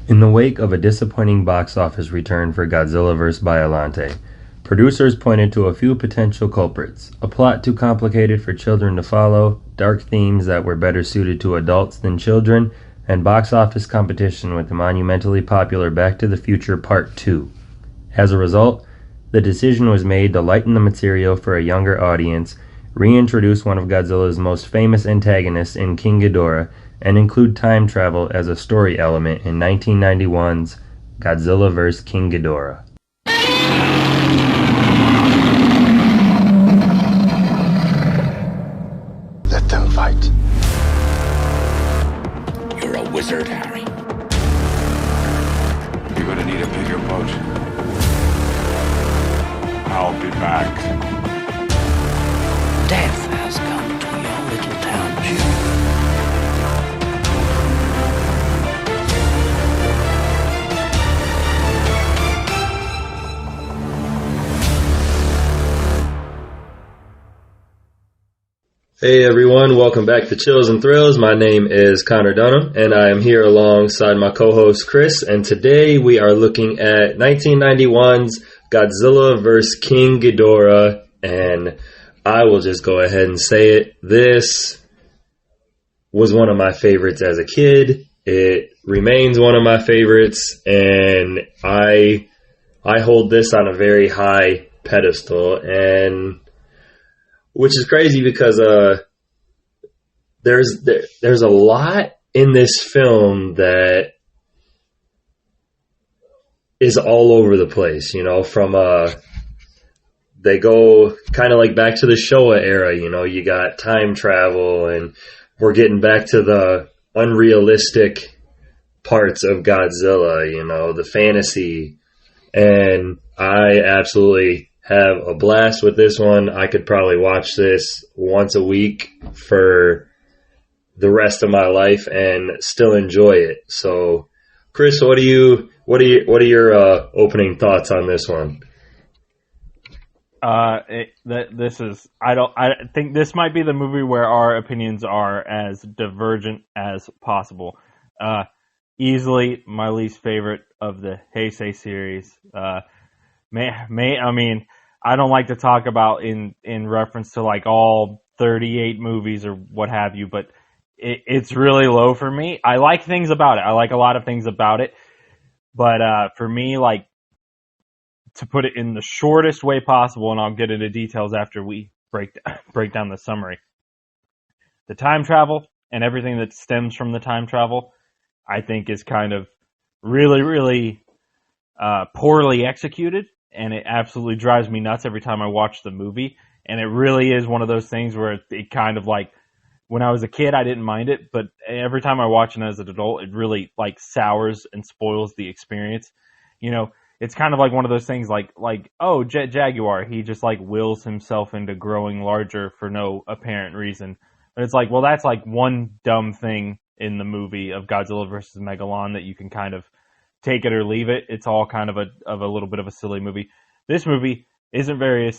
In the wake of a disappointing box office return for Godzilla vs. Biollante, producers pointed to a few potential culprits: a plot too complicated for children to follow, dark themes that were better suited to adults than children, and box office competition with the monumentally popular Back to the Future Part 2. As a result, the decision was made to lighten the material for a younger audience, reintroduce one of Godzilla's most famous antagonists in King Ghidorah, and include time travel as a story element in 1991's Godzilla vs. King Ghidorah. Let them fight. You're a wizard, Harry. You're gonna need a bigger boat. I'll be back. Death has come to your little town, Jim. Hey everyone, welcome back to Chills and Thrills. My name is Connor Dunham, and I am here alongside my co-host Chris, and today we are looking at 1991's Godzilla vs. King Ghidorah, and I will just go ahead and say it. This was one of my favorites as a kid. It remains one of my favorites, and I hold this on a very high pedestal, and which is crazy because there's a lot in this film that is all over the place, you know, from they go kind of like back to the Showa era, you know, you got time travel, and we're getting back to the unrealistic parts of Godzilla, you know, the fantasy, and I absolutely have a blast with this one. I could probably watch this once a week for the rest of my life and still enjoy it. So, Chris, what are your opening thoughts on this one? I think this might be the movie where our opinions are as divergent as possible. Easily my least favorite of the Heisei series. I don't like to talk about in reference to like all 38 movies or what have you, but it's really low for me. I like things about it. I like a lot of things about it, but for me, like, to put it in the shortest way possible, and I'll get into details after we break down the summary. The time travel and everything that stems from the time travel, I think, is kind of really, really poorly executed. And it absolutely drives me nuts every time I watch the movie. And it really is one of those things where it kind of like, when I was a kid, I didn't mind it, but every time I watch it as an adult, it really like sours and spoils the experience. You know, it's kind of like one of those things like, oh, Jet Jaguar, he just like wills himself into growing larger for no apparent reason. But it's like, well, that's like one dumb thing in the movie of Godzilla versus Megalon that you can kind of take it or leave it. It's all kind of a little bit of a silly movie. This movie isn't very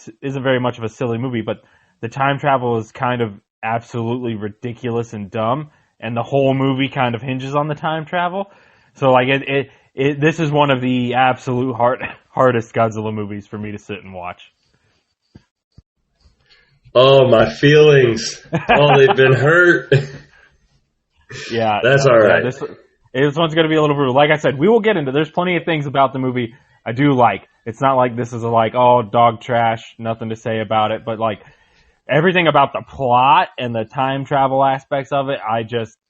much of a silly movie, but the time travel is kind of absolutely ridiculous and dumb, and the whole movie kind of hinges on the time travel. So like this is one of the absolute hardest Godzilla movies for me to sit and watch. Oh, my feelings. Oh, they've been hurt. Yeah, that's all right. This one's going to be a little brutal. Like I said, we will get into. There's plenty of things about the movie I do like. It's not like this is dog trash, nothing to say about it. But like everything about the plot and the time travel aspects of it,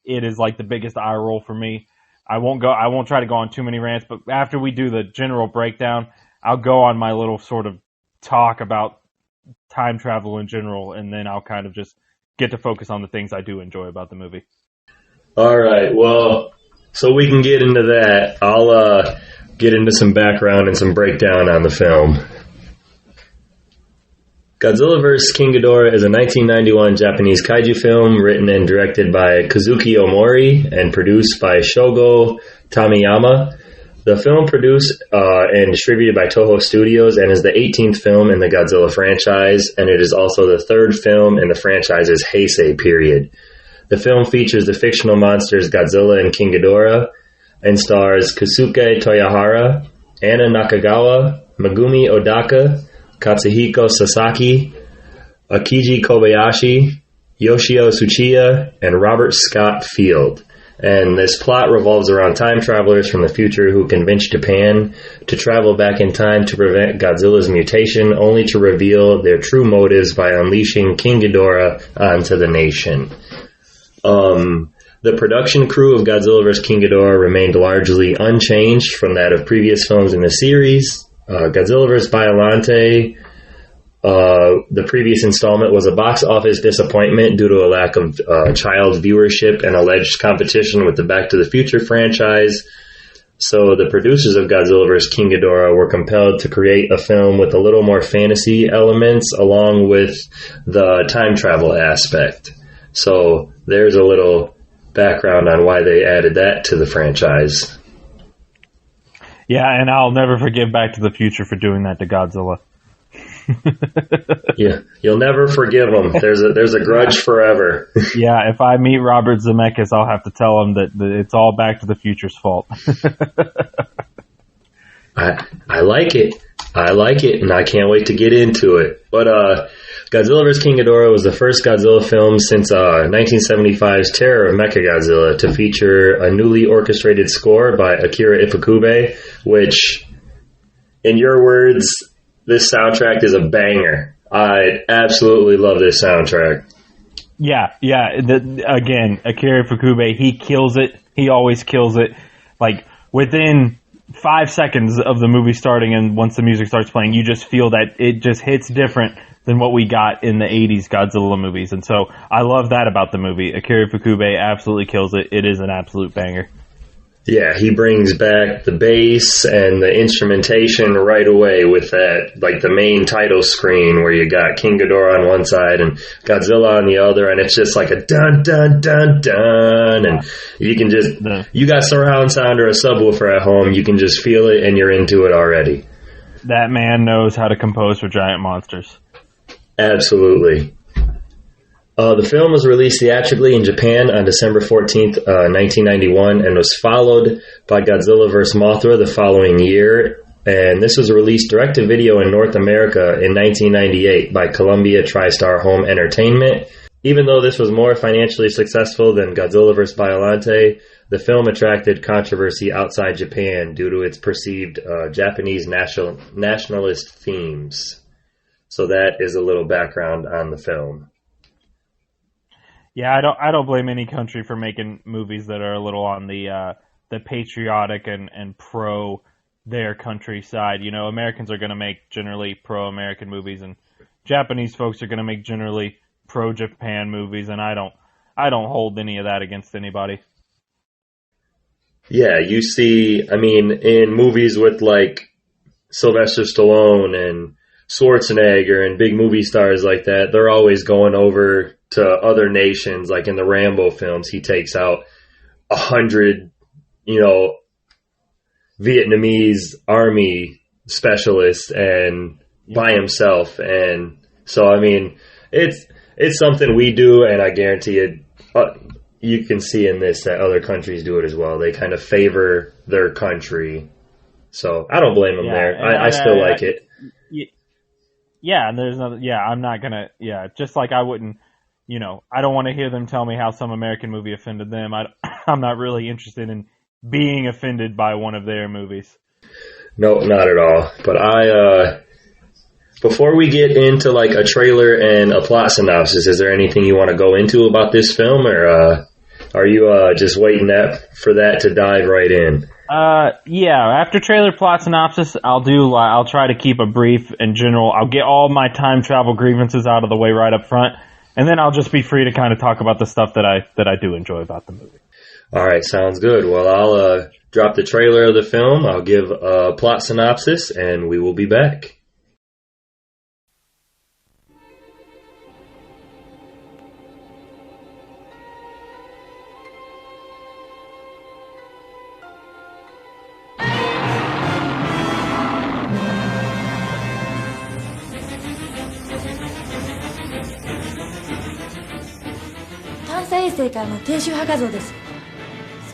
it is like the biggest eye roll for me. I won't try to go on too many rants, but after we do the general breakdown, I'll go on my little sort of talk about time travel in general, and then I'll kind of just get to focus on the things I do enjoy about the movie. All right. Well, so we can get into that. I'll get into some background and some breakdown on the film. Godzilla vs. King Ghidorah is a 1991 Japanese kaiju film written and directed by Kazuki Omori and produced by Shogo Tamiyama. The film produced and distributed by Toho Studios and is the 18th film in the Godzilla franchise, and it is also the third film in the franchise's Heisei period. The film features the fictional monsters Godzilla and King Ghidorah, and stars Kosuke Toyohara, Anna Nakagawa, Megumi Odaka, Katsuhiko Sasaki, Akiji Kobayashi, Yoshio Tsuchiya, and Robert Scott Field. And this plot revolves around time travelers from the future who convince Japan to travel back in time to prevent Godzilla's mutation, only to reveal their true motives by unleashing King Ghidorah onto the nation. The production crew of Godzilla vs. King Ghidorah remained largely unchanged from that of previous films in the series. Godzilla vs. Biollante, the previous installment, was a box office disappointment due to a lack of child viewership and alleged competition with the Back to the Future franchise. So the producers of Godzilla vs. King Ghidorah were compelled to create a film with a little more fantasy elements along with the time travel aspect. So there's a little background on why they added that to the franchise. Yeah, and I'll never forgive Back to the Future for doing that to Godzilla. Yeah, you'll never forgive them. There's a grudge forever. Yeah, if I meet Robert Zemeckis, I'll have to tell him that it's all Back to the Future's fault. I like it. I like it, and I can't wait to get into it. But Godzilla vs. King Ghidorah was the first Godzilla film since 1975's Terror of Mechagodzilla to feature a newly orchestrated score by Akira Ifukube, which, in your words, this soundtrack is a banger. I absolutely love this soundtrack. Yeah. Again, Akira Ifukube, he kills it. He always kills it. Like, within 5 seconds of the movie starting and once the music starts playing, you just feel that it just hits different than what we got in the 80s Godzilla movies. And so I love that about the movie. Akira Ifukube absolutely kills it. It is an absolute banger. Yeah, he brings back the bass and the instrumentation right away with that, like the main title screen where you got King Ghidorah on one side and Godzilla on the other, and it's just like a dun dun dun dun, and you can just, you got surround sound or a subwoofer at home, you can just feel it and you're into it already. That man knows how to compose for giant monsters. Absolutely. The film was released theatrically in Japan on December 14th, 1991, and was followed by Godzilla vs. Mothra the following year. And this was released direct-to-video in North America in 1998 by Columbia TriStar Home Entertainment. Even though this was more financially successful than Godzilla vs. Biollante, the film attracted controversy outside Japan due to its perceived Japanese nationalist themes. So that is a little background on the film. Yeah, I don't blame any country for making movies that are a little on the patriotic and pro their country side. You know, Americans are going to make generally pro-American movies, and Japanese folks are going to make generally pro-Japan movies, and I don't hold any of that against anybody. Yeah, you see, I mean, in movies with like Sylvester Stallone and Schwarzenegger and big movie stars like that, they're always going over to other nations. Like in the Rambo films, he takes out 100, Vietnamese army specialists and by himself. And so, I mean, it's something we do, and I guarantee it. You can see in this that other countries do it as well. They kind of favor their country. So I don't blame them there. I still like it. Yeah, and there's another. Yeah, I'm not gonna. Yeah, just like I wouldn't. I don't want to hear them tell me how some American movie offended them. I'm not really interested in being offended by one of their movies. No, not at all. But before we get into like a trailer and a plot synopsis, is there anything you want to go into about this film, or are you just waiting for that to dive right in? Yeah, after trailer plot synopsis, I'll try to keep a brief and general. I'll get all my time travel grievances out of the way right up front, and then I'll just be free to kind of talk about the stuff that I do enjoy about the movie. All right, sounds good. Well, I'll drop the trailer of the film, I'll give a plot synopsis, and we will be back.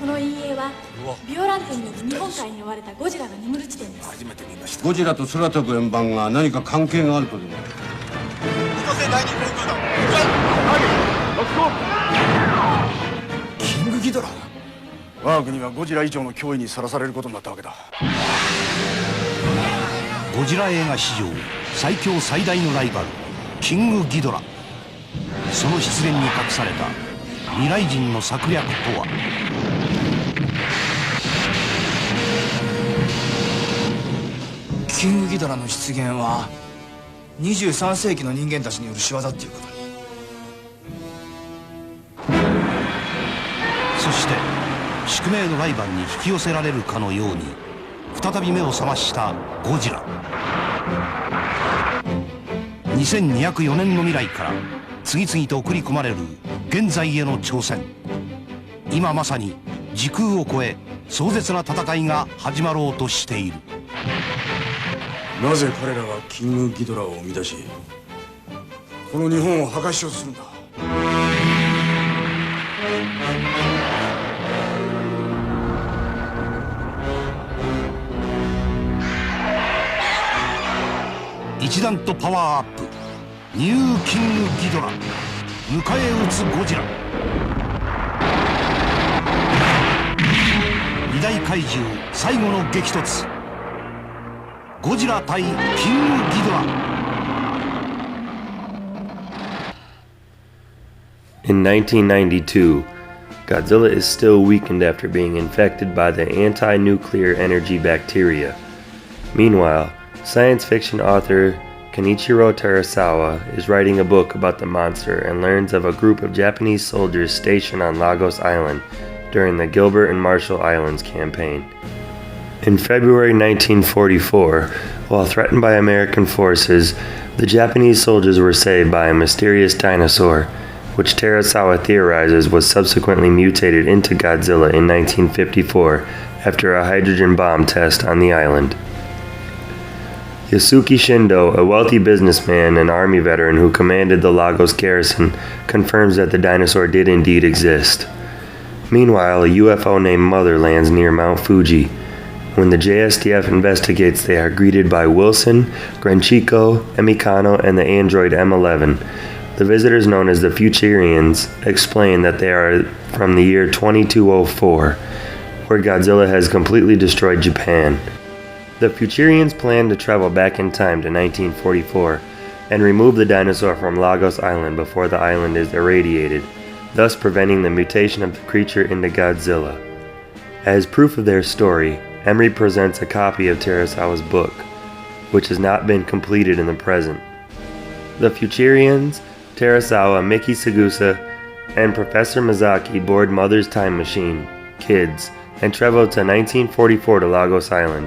その陰影はビオランテによる日本海に追われたゴジラが眠る地点です。ゴジラと空飛ぶ円盤が何か関係があるとでも。キングギドラ、我が国はゴジラ以上の脅威にさらされることになったわけだ。ゴジラ映画史上最強最大のライバルキングギドラ、その出現に隠された未来人の策略とは。キングギドラの出現は23世紀の人間たちによる仕業っていうことに。そして宿命のライバルに引き寄せられるかのように再び目を覚ましたゴジラ。2204年の未来から次々と送り込まれる現在への挑戦。今まさに時空を超え壮絶な戦いが始まろうとしている。なぜ彼らはキングギドラを生み出し、この日本を破壊しようとするんだ。一段とパワーアップ、ニューキングギドラ、迎え撃つゴジラ。二大怪獣最後の激突、ゴジラ対キングギドラ。In 1992, Godzilla is still weakened after being infected by the anti-nuclear energy bacteria. Meanwhile, science fiction author Kenichiro Terasawa is writing a book about the monster and learns of a group of Japanese soldiers stationed on Lagos Island during the Gilbert and Marshall Islands campaign. In February 1944, while threatened by American forces, the Japanese soldiers were saved by a mysterious dinosaur, which Terasawa theorizes was subsequently mutated into Godzilla in 1954 after a hydrogen bomb test on the island. Yasuki Shindo, a wealthy businessman and army veteran who commanded the Lagos garrison, confirms that the dinosaur did indeed exist. Meanwhile, a UFO named Mother lands near Mount Fuji. When the JSDF investigates, they are greeted by Wilson, Granchico, Emikano, and the android M11. The visitors, known as the Futurians, explain that they are from the year 2204, where Godzilla has completely destroyed Japan. The Futurians plan to travel back in time to 1944 and remove the dinosaur from Lagos Island before the island is irradiated, thus preventing the mutation of the creature into Godzilla. As proof of their story, Emery presents a copy of Terasawa's book, which has not been completed in the present. The Futurians, Terasawa, Miki Sagusa, and Professor Mizaki board Mother's time machine, Kids, and travel to 1944 to Lagos Island.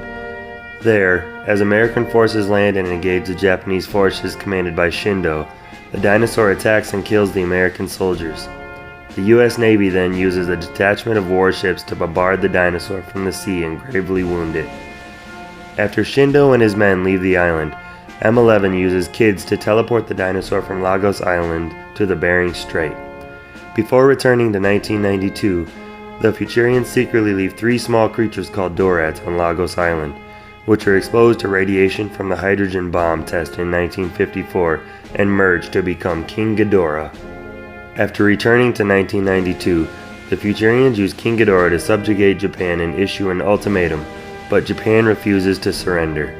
There, as American forces land and engage the Japanese forces commanded by Shindo, the dinosaur attacks and kills the American soldiers. The U.S. Navy then uses a detachment of warships to bombard the dinosaur from the sea and gravely wound it. After Shindo and his men leave the island, M11 uses Kids to teleport the dinosaur from Lagos Island to the Bering Strait. Before returning to 1992, the Futurians secretly leave 3 small creatures called Dorats on Lagos Island, which were exposed to radiation from the hydrogen bomb test in 1954 and merged to become King Ghidorah. After returning to 1992, the Futurians use King Ghidorah to subjugate Japan and issue an ultimatum, but Japan refuses to surrender.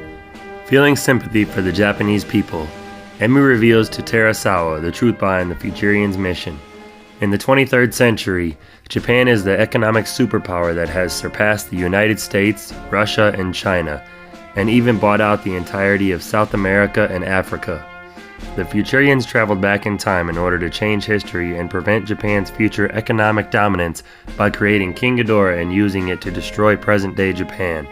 Feeling sympathy for the Japanese people, Emi reveals to Terasawa the truth behind the Futurians' mission. In the 23rd century, Japan is the economic superpower that has surpassed the United States, Russia, and China, and even bought out the entirety of South America and Africa. The Futurians traveled back in time in order to change history and prevent Japan's future economic dominance by creating King Ghidorah and using it to destroy present-day Japan.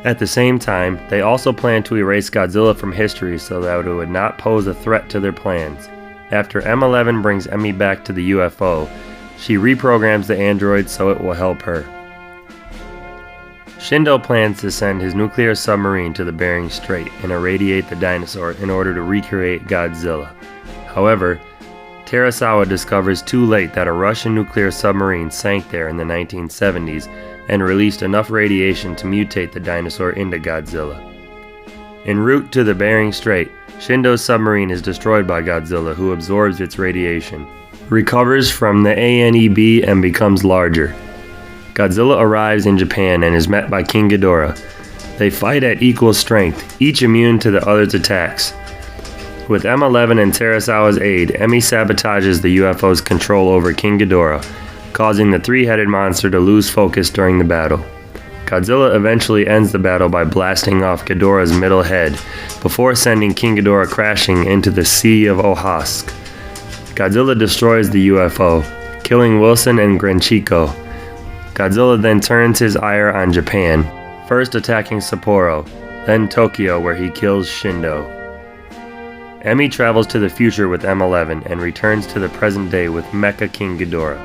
At the same time, they also planned to erase Godzilla from history so that it would not pose a threat to their plans. After M11 brings Emi back to the UFO, she reprograms the android so it will help her. Shindo plans to send his nuclear submarine to the Bering Strait and irradiate the dinosaur in order to recreate Godzilla. However, Terasawa discovers too late that a Russian nuclear submarine sank there in the 1970s and released enough radiation to mutate the dinosaur into Godzilla. En route to the Bering Strait, Shindo's submarine is destroyed by Godzilla, who absorbs its radiation, recovers from the ANEB, and becomes larger. Godzilla arrives in Japan and is met by King Ghidorah. They fight at equal strength, each immune to the other's attacks. With M11 and Terasawa's aid, Emi sabotages the UFO's control over King Ghidorah, causing the three-headed monster to lose focus during the battle. Godzilla eventually ends the battle by blasting off Ghidorah's middle head, before sending King Ghidorah crashing into the Sea of Okhotsk. Godzilla destroys the UFO, killing Wilson and Grenchiko. Godzilla then turns his ire on Japan, first attacking Sapporo, then Tokyo, where he kills Shindo. Emi travels to the future with M11 and returns to the present day with Mecha King Ghidorah,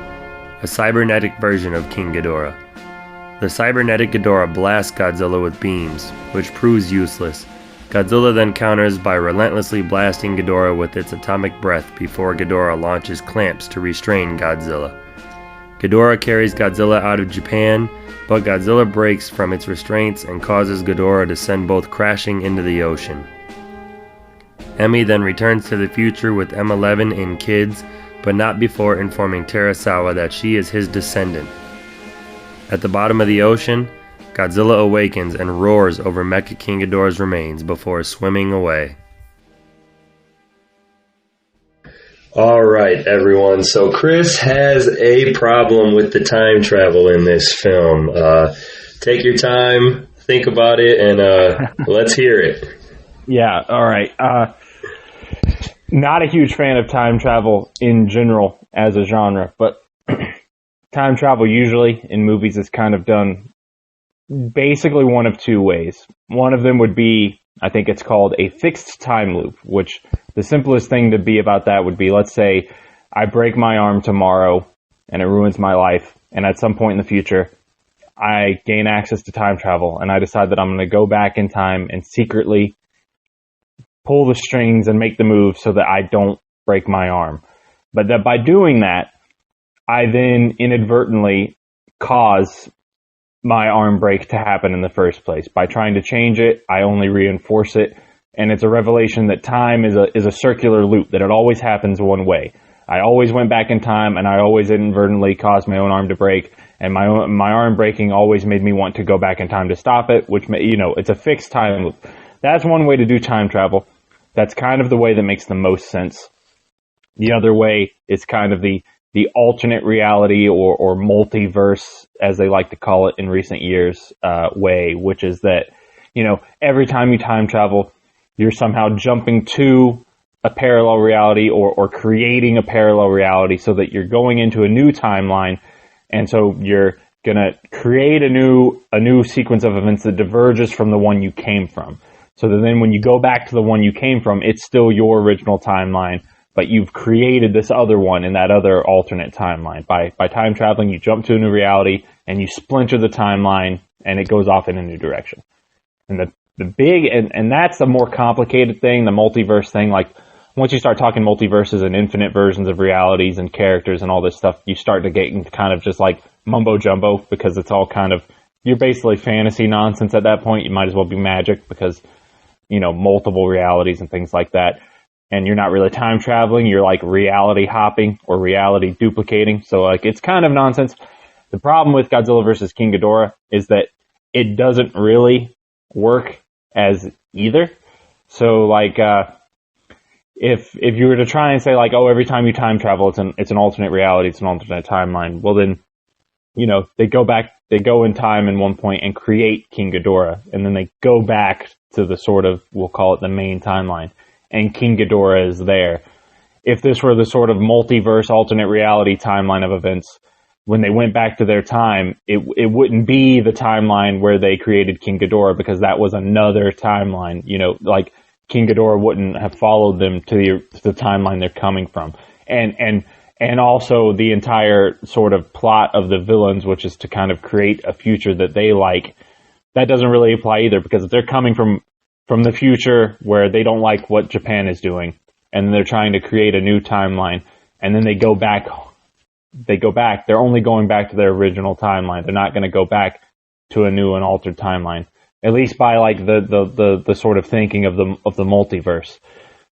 a cybernetic version of King Ghidorah. The cybernetic Ghidorah blasts Godzilla with beams, which proves useless. Godzilla then counters by relentlessly blasting Ghidorah with its atomic breath before Ghidorah launches clamps to restrain Godzilla. Ghidorah carries Godzilla out of Japan, but Godzilla breaks from its restraints and causes Ghidorah to send both crashing into the ocean. Emi then returns to the future with M11 in kids, but not before informing Terasawa that she is his descendant. At the bottom of the ocean, Godzilla awakens and roars over Mecha King Ghidorah's remains before swimming away. Alright everyone, so Chris has a problem with the time travel in this film. Take your time, think about it, and let's hear it. Yeah, alright. Not a huge fan of time travel in general as a genre, but time travel usually in movies is kind of done basically one of two ways. One of them would be, I think it's called a fixed time loop, which the simplest thing to be about that would be, let's say I break my arm tomorrow and it ruins my life, and at some point in the future I gain access to time travel and I decide that I'm going to go back in time and secretly pull the strings and make the move so that I don't break my arm. But that by doing that, I then inadvertently cause my arm break to happen in the first place. By trying to change it, I only reinforce it, and it's a revelation that time is a circular loop, that it always happens one way. I always went back in time, and I always inadvertently caused my own arm to break, and my arm breaking always made me want to go back in time to stop it, which, it's a fixed time loop. That's one way to do time travel. That's kind of the way that makes the most sense. The other way is kind of the alternate reality or multiverse, as they like to call it in recent years, way, which is that, every time you time travel, you're somehow jumping to a parallel reality or creating a parallel reality so that you're going into a new timeline, and so you're going to create a new sequence of events that diverges from the one you came from. So that then when you go back to the one you came from, it's still your original timeline, but you've created this other one in that other alternate timeline. By time traveling, you jump to a new reality, and you splinter the timeline, and it goes off in a new direction. And the big, and that's the more complicated thing, the multiverse thing. Like, once you start talking multiverses and infinite versions of realities and characters and all this stuff, you start to get into kind of just like mumbo jumbo, because it's all kind of, you're basically fantasy nonsense at that point. You might as well be magic, because multiple realities and things like that. And you're not really time traveling, you're like reality hopping or reality duplicating. So like it's kind of nonsense. The problem with Godzilla vs. King Ghidorah is that it doesn't really work as either. So like if you were to try and say like, oh, every time you time travel it's an alternate reality, it's an alternate timeline, well then they go in time in one point and create King Ghidorah, and then they go back to the sort of, we'll call it the main timeline, and King Ghidorah is there. If this were the sort of multiverse, alternate reality timeline of events, when they went back to their time, it wouldn't be the timeline where they created King Ghidorah, because that was another timeline. Like King Ghidorah wouldn't have followed them to the timeline they're coming from. And also the entire sort of plot of the villains, which is to kind of create a future that they like, that doesn't really apply either, because if they're coming from the future where they don't like what Japan is doing, and they're trying to create a new timeline, and then they go back. They're only going back to their original timeline. They're not going to go back to a new and altered timeline, at least by like the sort of thinking of the multiverse.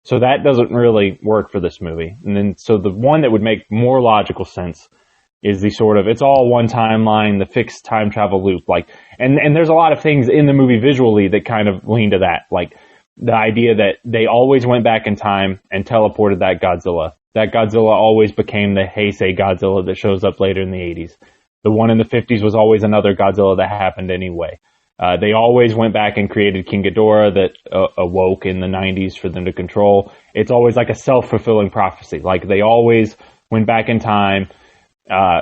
So that doesn't really work for this movie. And then so the one that would make more logical sense is the sort of, it's all one timeline, the fixed time travel loop. Like, and there's a lot of things in the movie visually that kind of lean to that. Like the idea that they always went back in time and teleported that Godzilla. That Godzilla always became the Heisei Godzilla that shows up later in the 80s. The one in the 50s was always another Godzilla that happened anyway. They always went back and created King Ghidorah that awoke in the 90s for them to control. It's always like a self-fulfilling prophecy. Like they always went back in time,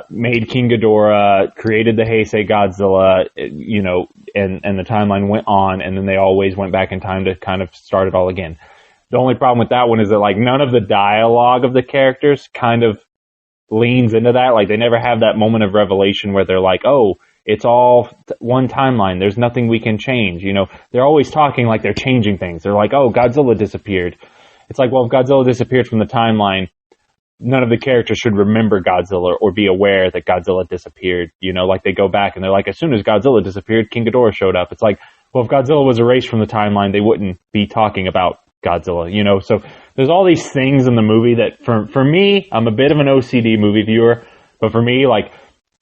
made King Ghidorah, created the Heisei Godzilla, you know, and the timeline went on, and then they always went back in time to kind of start it all again. The only problem with that one is that like none of the dialogue of the characters kind of leans into that. Like they never have that moment of revelation where they're like, oh, it's all one timeline. There's nothing we can change. You know, they're always talking like they're changing things. They're like, oh, Godzilla disappeared. It's like, well, if Godzilla disappeared from the timeline, none of the characters should remember Godzilla or be aware that Godzilla disappeared. You know, like they go back and they're like, as soon as Godzilla disappeared, King Ghidorah showed up. It's like, well, if Godzilla was erased from the timeline, they wouldn't be talking about Godzilla, you know? So there's all these things in the movie that for me, I'm a bit of an OCD movie viewer, but for me, like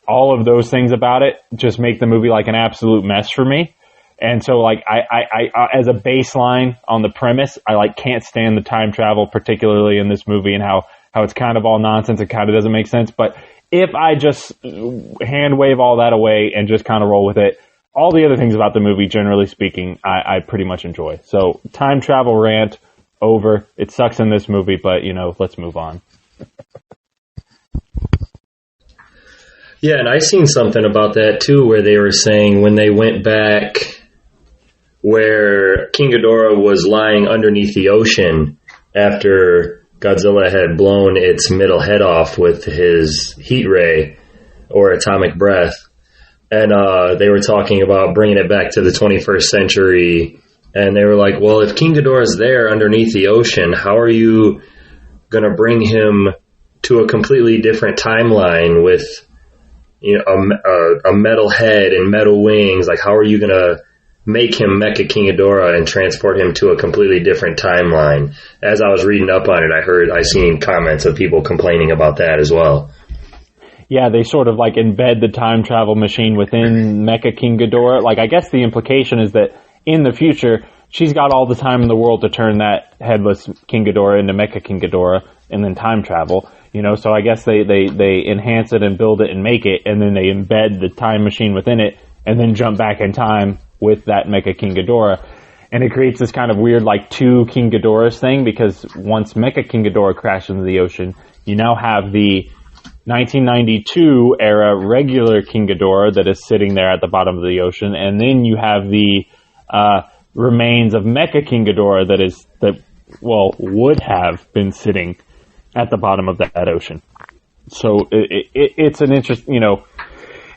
all of those things about it just make the movie like an absolute mess for me. And so like I as a baseline on the premise, I like can't stand the time travel, particularly in this movie, and how it's kind of all nonsense. It kind of doesn't make sense. But if I just hand wave all that away and just kind of roll with it, all the other things about the movie, generally speaking, I pretty much enjoy. So time travel rant over. It sucks in this movie, but, you know, let's move on. Yeah, and I seen something about that too, where they were saying when they went back where King Ghidorah was lying underneath the ocean after Godzilla had blown its middle head off with his heat ray or atomic breath. And they were talking about bringing it back to the 21st century. And they were like, well, if King Ghidorah's there underneath the ocean, how are you going to bring him to a completely different timeline with, you know, a metal head and metal wings? Like, how are you going to make him Mecha King Ghidorah and transport him to a completely different timeline? As I was reading up on it, I seen comments of people complaining about that as well. Yeah, they sort of like embed the time travel machine within Mecha King Ghidorah. Like, I guess the implication is that in the future, she's got all the time in the world to turn that headless King Ghidorah into Mecha King Ghidorah and then time travel. You know, so I guess they enhance it and build it and make it, and then they embed the time machine within it and then jump back in time with that Mecha King Ghidorah. And it creates this kind of weird, like, two King Ghidorahs thing, because once Mecha King Ghidorah crashed into the ocean, you now have the 1992 era regular King Ghidorah that is sitting there at the bottom of the ocean, and then you have the remains of Mecha King Ghidorah that would have been sitting at the bottom of that ocean. So it's an interest, you know,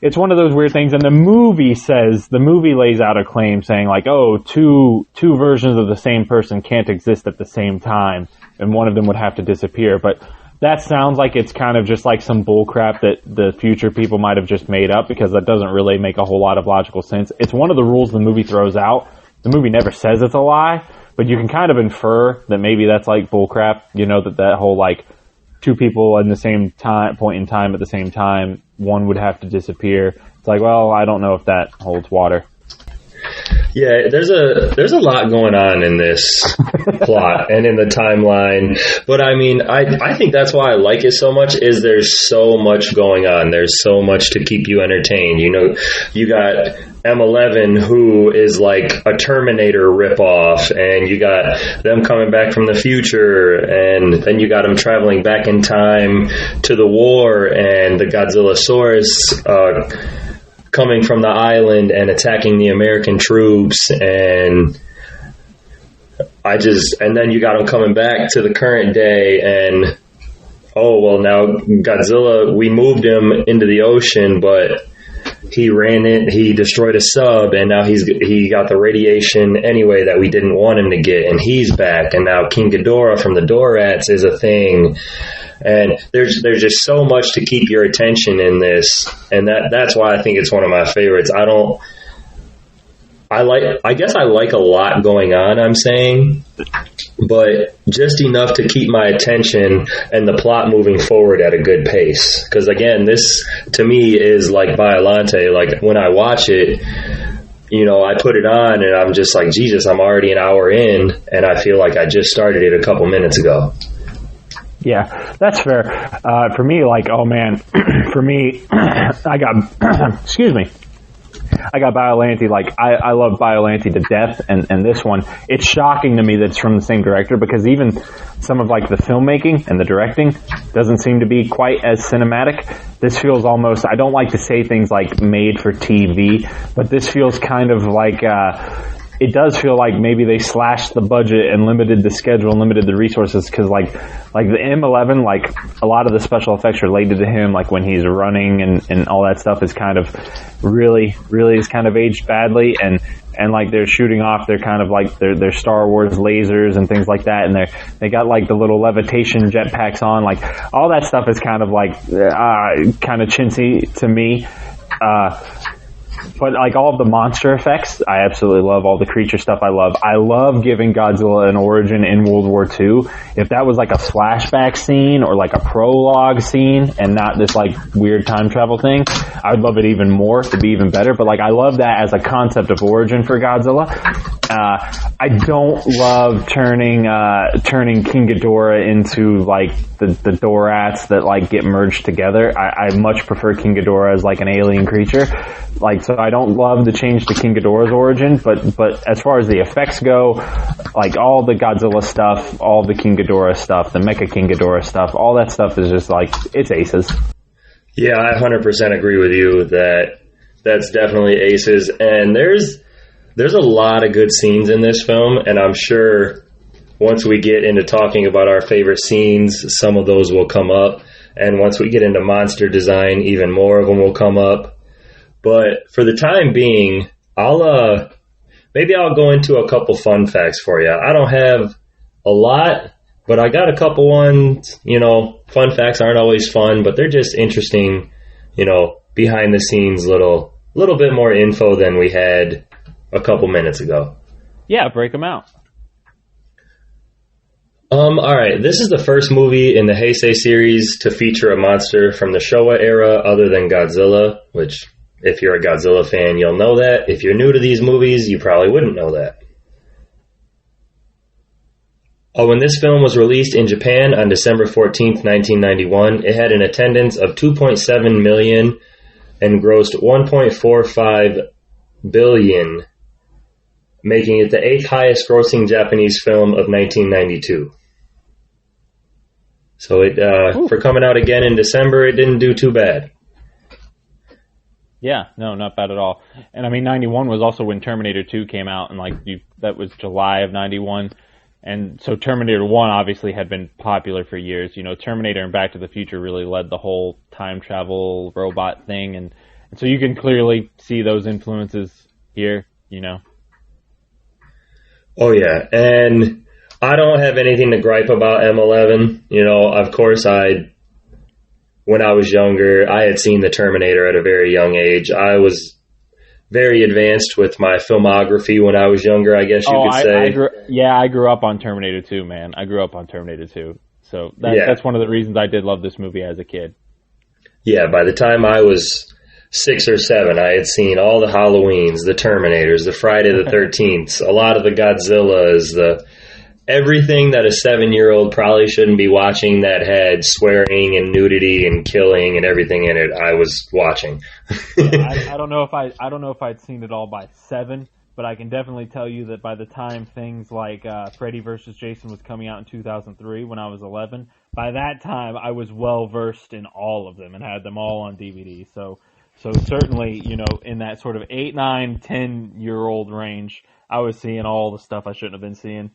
it's one of those weird things. And the movie lays out a claim saying like, oh, two versions of the same person can't exist at the same time, and one of them would have to disappear. But that sounds like it's kind of just like some bullcrap that the future people might have just made up, because that doesn't really make a whole lot of logical sense. It's one of the rules the movie throws out. The movie never says it's a lie, but you can kind of infer that maybe that's like bullcrap, you know, that whole like two people in the same point in time at the same time, one would have to disappear. It's like, well, I don't know if that holds water. Yeah, there's a lot going on in this plot and in the timeline. But I mean, I think that's why I like it so much, is there's so much going on. There's so much to keep you entertained. You know, you got M11, who is like a Terminator ripoff, and you got them coming back from the future, and then you got them traveling back in time to the war, and the Godzillasaurus coming from the island and attacking the American troops, and then you got them coming back to the current day, and oh, well, now Godzilla, we moved him into the ocean, but he destroyed a sub, and now he got the radiation anyway that we didn't want him to get, and he's back, and now King Ghidorah from the Dorats is a thing. And there's just so much to keep your attention in this, and that's why I think it's one of my favorites. I guess I like a lot going on, I'm saying, but just enough to keep my attention and the plot moving forward at a good pace. Because again, this to me is like Biollante. Like when I watch it, you know, I put it on and I'm just like, Jesus, I'm already an hour in, and I feel like I just started it a couple minutes ago. Yeah, that's fair. For me, like, oh man, for me, I got, excuse me. I got Biollante, like, I love Biollante to death, and this one, it's shocking to me that it's from the same director, because even some of, like, the filmmaking and the directing doesn't seem to be quite as cinematic. This feels almost, I don't like to say things like made for TV, but this feels kind of like, it does feel like maybe they slashed the budget and limited the schedule and limited the resources, because like the M11, like a lot of the special effects related to him, like when he's running and all that stuff is kind of really is kind of aged badly, and like they're shooting off their kind of like their Star Wars lasers and things like that, and they got like the little levitation jetpacks on, like all that stuff is kind of like kind of chintzy to me. But like all of the monster effects, I absolutely love. All the creature stuff, I love. I love giving Godzilla an origin in World War II. If that was like a flashback scene or like a prologue scene and not this like weird time travel thing, I would love it even more. It'd be even better. But like I love that as a concept of origin for Godzilla. I don't love turning King Ghidorah into like the Dorats that like get merged together. I much prefer King Ghidorah as like an alien creature. Like, so I don't love the change to King Ghidorah's origin, but as far as the effects go, like all the Godzilla stuff, all the King Ghidorah stuff, the Mecha King Ghidorah stuff, all that stuff is just like, it's aces. Yeah, I 100% agree with you that that's definitely aces. And there's a lot of good scenes in this film, and I'm sure once we get into talking about our favorite scenes, some of those will come up. And once we get into monster design, even more of them will come up. But for the time being, I'll go into a couple fun facts for you. I don't have a lot, but I got a couple ones. You know, fun facts aren't always fun, but they're just interesting, you know, behind the scenes little bit more info than we had a couple minutes ago. Yeah, break them out. All right, this is the first movie in the Heisei series to feature a monster from the Showa era other than Godzilla, which, if you're a Godzilla fan, you'll know that. If you're new to these movies, you probably wouldn't know that. When this film was released in Japan on December 14th, 1991, it had an attendance of 2.7 million and grossed 1.45 billion, making it the 8th highest grossing Japanese film of 1992. So for coming out again in December, it didn't do too bad. Yeah, no, not bad at all. And I mean, 91 was also when Terminator 2 came out, and like that was July of 91. And so Terminator 1 obviously had been popular for years. You know, Terminator and Back to the Future really led the whole time travel robot thing, and so you can clearly see those influences here, you know. Oh yeah, and I don't have anything to gripe about M11. You know, of course when I was younger, I had seen the Terminator at a very young age. I was very advanced with my filmography when I was younger, I guess you could say. I grew up on Terminator 2, man. I grew up on Terminator 2. So that's one of the reasons I did love this movie as a kid. Yeah, by the time I was 6 or 7, I had seen all the Halloweens, the Terminators, the Friday the 13th, a lot of the Godzillas, everything that a 7-year-old probably shouldn't be watching that had swearing and nudity and killing and everything in it. I was watching. I don't know if I'd seen it all by 7, but I can definitely tell you that by the time things like Freddy vs. Jason was coming out in 2003, when I was 11, by that time I was well versed in all of them and had them all on DVD. So certainly, you know, in that sort of 8, 9, 10-year-old range, I was seeing all the stuff I shouldn't have been seeing.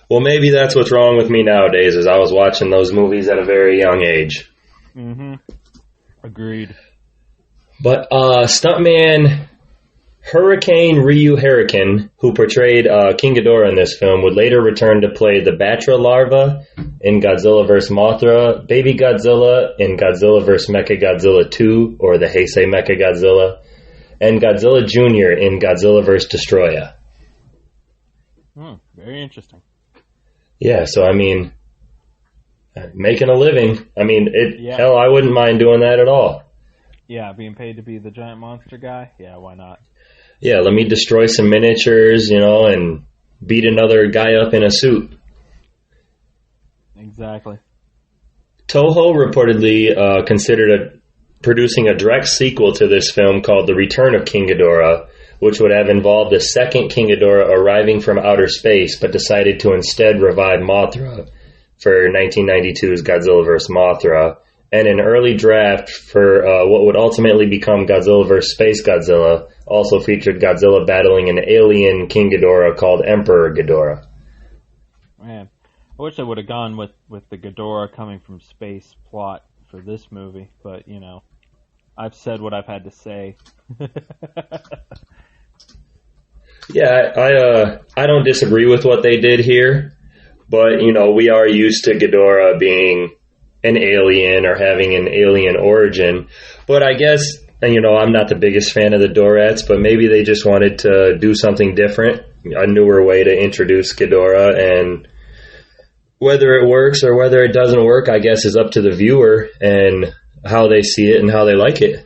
Well, maybe that's what's wrong with me nowadays, is I was watching those movies at a very young age. Mm-hmm. Agreed. But stuntman Hurricane Ryu Hurricane, who portrayed King Ghidorah in this film, would later return to play the Batra larva in Godzilla vs. Mothra, Baby Godzilla in Godzilla vs. Mecha Godzilla 2, or the Heisei Mecha Godzilla, and Godzilla Jr. in Godzilla vs. Destroya. Very interesting. Yeah, so I mean, making a living. I mean, hell, I wouldn't mind doing that at all. Yeah, being paid to be the giant monster guy? Yeah, why not? Yeah, let me destroy some miniatures, and beat another guy up in a suit. Exactly. Toho reportedly considered producing a direct sequel to this film called The Return of King Ghidorah, which would have involved a second King Ghidorah arriving from outer space, but decided to instead revive Mothra for 1992's Godzilla vs. Mothra, and an early draft for what would ultimately become Godzilla vs. Space Godzilla also featured Godzilla battling an alien King Ghidorah called Emperor Ghidorah. Man, I wish I would have gone with the Ghidorah coming from space plot for this movie, but, I've said what I've had to say. Yeah, I don't disagree with what they did here, but, we are used to Ghidorah being an alien or having an alien origin. But I guess, I'm not the biggest fan of the Dorats, but maybe they just wanted to do something different, a newer way to introduce Ghidorah, and whether it works or whether it doesn't work, I guess, is up to the viewer and how they see it and how they like it.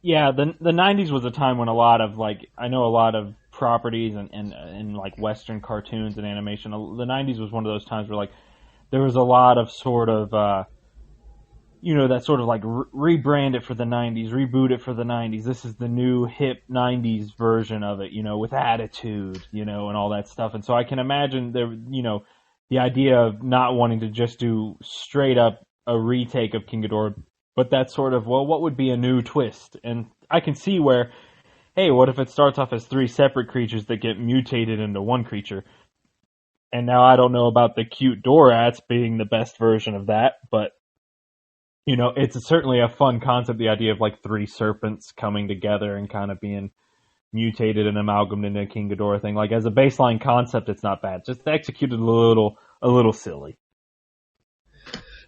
Yeah, the 90s was a time when a lot of, I know a lot of properties and Western cartoons and animation, the 90s was one of those times where, there was a lot of sort of, that sort of rebrand it for the 90s, reboot it for the 90s. This is the new hip 90s version of it, with attitude, and all that stuff. And so I can imagine there, the idea of not wanting to just do straight up a retake of King Ghidorah, but that sort of, what would be a new twist? And I can see where, hey, what if it starts off as three separate creatures that get mutated into one creature? And now I don't know about the cute Dorats being the best version of that, but, it's certainly a fun concept, the idea of three serpents coming together and kind of being mutated and amalgamated into a King Ghidorah thing. As a baseline concept, it's not bad. Just executed a little silly.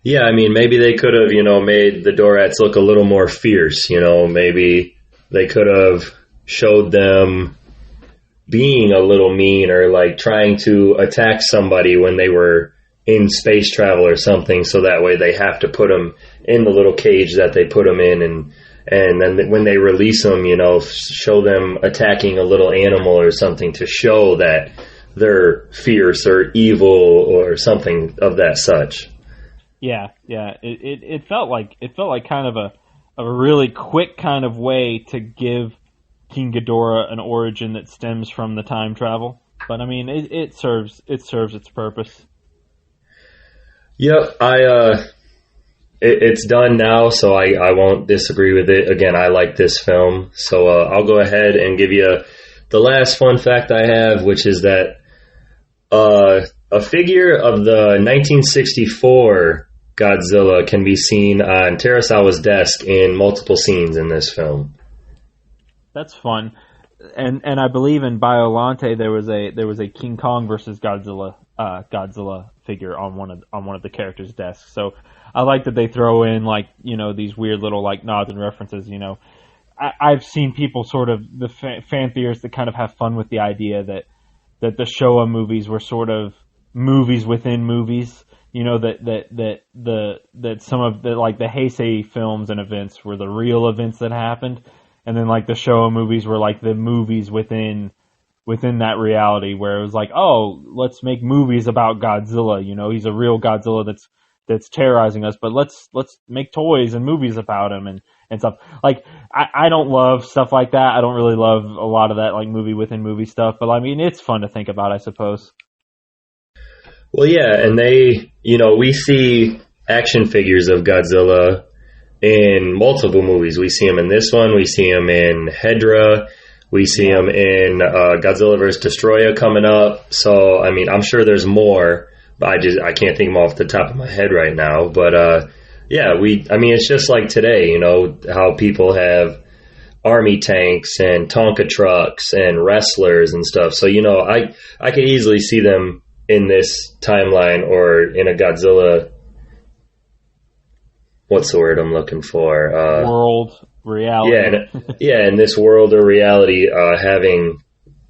Yeah, I mean, maybe they could have, made the Dorats look a little more fierce, maybe they could have showed them being a little mean or trying to attack somebody when they were in space travel or something, so that way they have to put them in the little cage that they put them in, and then when they release them, show them attacking a little animal or something to show that they're fierce or evil or something of that such. Yeah. It felt like kind of a really quick kind of way to give King Ghidorah an origin that stems from the time travel, but I mean, it serves its purpose. Yep, it's done now, so I won't disagree with it. Again, I like this film, so I'll go ahead and give you the last fun fact I have, which is that a figure of the 1964 Godzilla can be seen on Terasawa's desk in multiple scenes in this film. That's fun, and I believe in Biollante there was a King Kong versus Godzilla figure on one of the characters' desks. So I like that they throw in these weird little nods and references. I've seen people sort of the fan theorists that kind of have fun with the idea that the Showa movies were sort of movies within movies. That some of the Heisei films and events were the real events that happened. And then the Showa movies were the movies within that reality, where it was oh, let's make movies about Godzilla. He's a real Godzilla that's terrorizing us, but let's make toys and movies about him and stuff. I don't love stuff like that. I don't really love a lot of that movie within movie stuff, but I mean, it's fun to think about, I suppose. Well, yeah, and we see action figures of Godzilla in multiple movies. We see him in this one. We see him in Hedra. We see him in Godzilla vs. Destroya coming up. So, I mean, I'm sure there's more, but I can't think of them off the top of my head right now. But, yeah, it's just like today, how people have army tanks and Tonka trucks and wrestlers and stuff. So, I could easily see them in this timeline or in a Godzilla. What's the word I'm looking for? World, reality. In this world or reality, having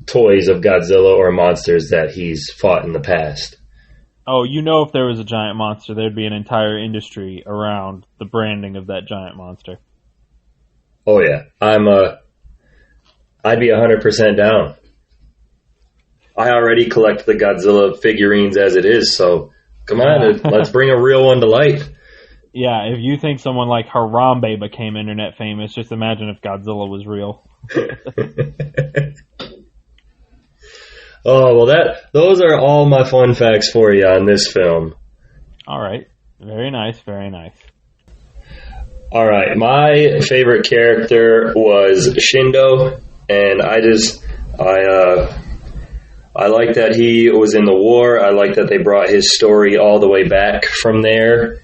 toys of Godzilla or monsters that he's fought in the past. Oh, if there was a giant monster, there'd be an entire industry around the branding of that giant monster. Oh yeah, I'd be 100% down. I already collect the Godzilla figurines as it is, so come on, let's bring a real one to light. Yeah, if you think someone like Harambe became internet famous, just imagine if Godzilla was real. Oh, well, those are all my fun facts for you on this film. All right. Very nice, very nice. All right, my favorite character was Shindo, and I like that he was in the war. I like that they brought his story all the way back from there,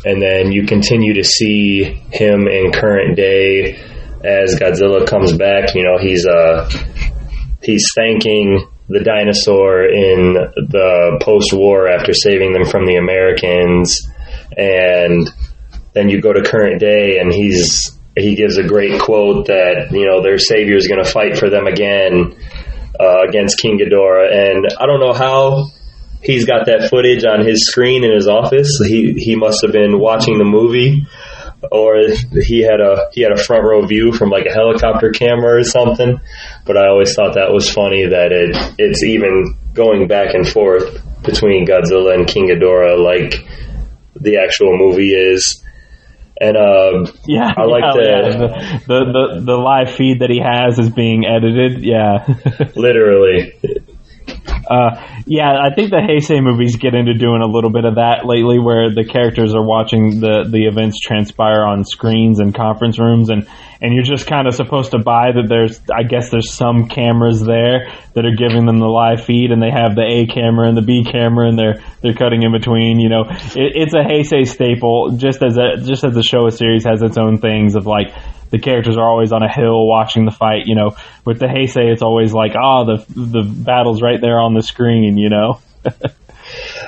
and then you continue to see him in current day as Godzilla comes back. He's thanking the dinosaur in the post-war after saving them from the Americans, and then you go to current day, and he gives a great quote that their savior is going to fight for them again against King Ghidorah. And I don't know how he's got that footage on his screen in his office. He must have been watching the movie, or he had a front row view from like a helicopter camera or something. But I always thought that was funny that it's even going back and forth between Godzilla and King Ghidorah like the actual movie is. And I like the live feed that he has is being edited. Yeah, literally. I think the Heisei movies get into doing a little bit of that lately, where the characters are watching the events transpire on screens and conference rooms, and you're just kind of supposed to buy that there's some cameras there that are giving them the live feed, and they have the A camera and the B camera, and they're cutting in between. It's a Heisei staple, just as the show series has its own things of like, the characters are always on a hill watching the fight. With the Heisei, it's always like, the battle's right there on the screen.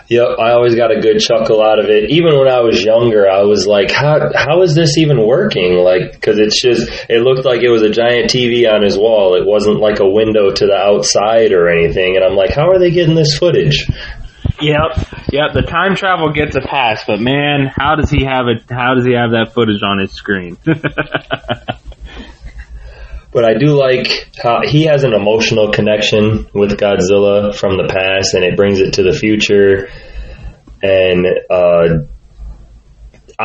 Yep, I always got a good chuckle out of it. Even when I was younger, I was like, how is this even working? Like, because it looked like it was a giant TV on his wall. It wasn't like a window to the outside or anything. And I'm like, how are they getting this footage? Yep. The time travel gets a pass, but man, how does he have that footage on his screen? But I do like how he has an emotional connection with Godzilla from the past, and it brings it to the future. And I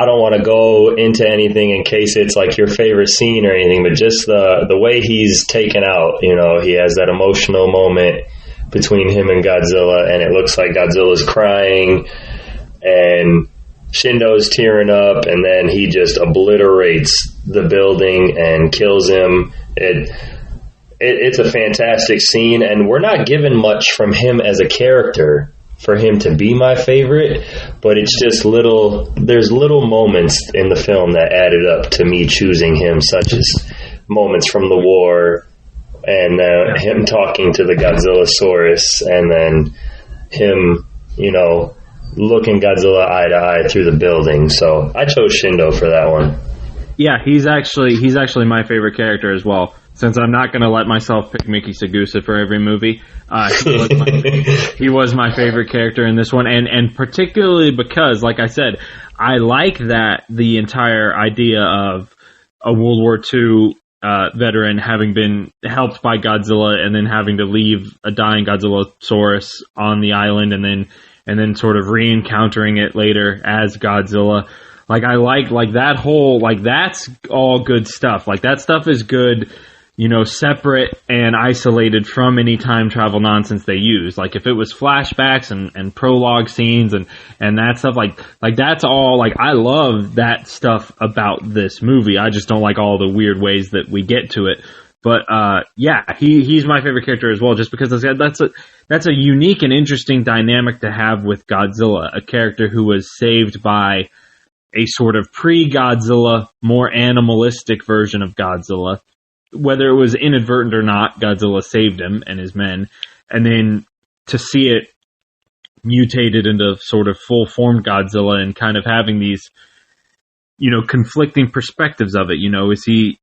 don't want to go into anything in case it's like your favorite scene or anything, but just the way he's taken out, he has that emotional moment between him and Godzilla, and it looks like Godzilla's crying, and Shindo's tearing up, and then he just obliterates the building and kills him. It's a fantastic scene, and we're not given much from him as a character for him to be my favorite, but it's just there's little moments in the film that added up to me choosing him, such as moments from the war, and him talking to the Godzillasaurus, and then him, looking Godzilla eye to eye through the building. So I chose Shindo for that one. Yeah, he's actually my favorite character as well. Since I'm not going to let myself pick Mickey Sagusa for every movie, he was my favorite character in this one, and particularly because, like I said, I like that the entire idea of a World War II veteran having been helped by Godzilla and then having to leave a dying Godzillasaurus on the island, and then sort of re-encountering it later as Godzilla. Like, I like that whole, like, that's all good stuff. Like, that stuff is good, separate and isolated from any time travel nonsense they use. Like, if it was flashbacks and prologue scenes and that stuff, like that's all, like, I love that stuff about this movie. I just don't like all the weird ways that we get to it. But, he's my favorite character as well, just because that's a unique and interesting dynamic to have with Godzilla, a character who was saved by a sort of pre-Godzilla, more animalistic version of Godzilla, whether it was inadvertent or not, Godzilla saved him and his men, and then to see it mutated into sort of full-formed Godzilla and kind of having these, conflicting perspectives of it. Is he,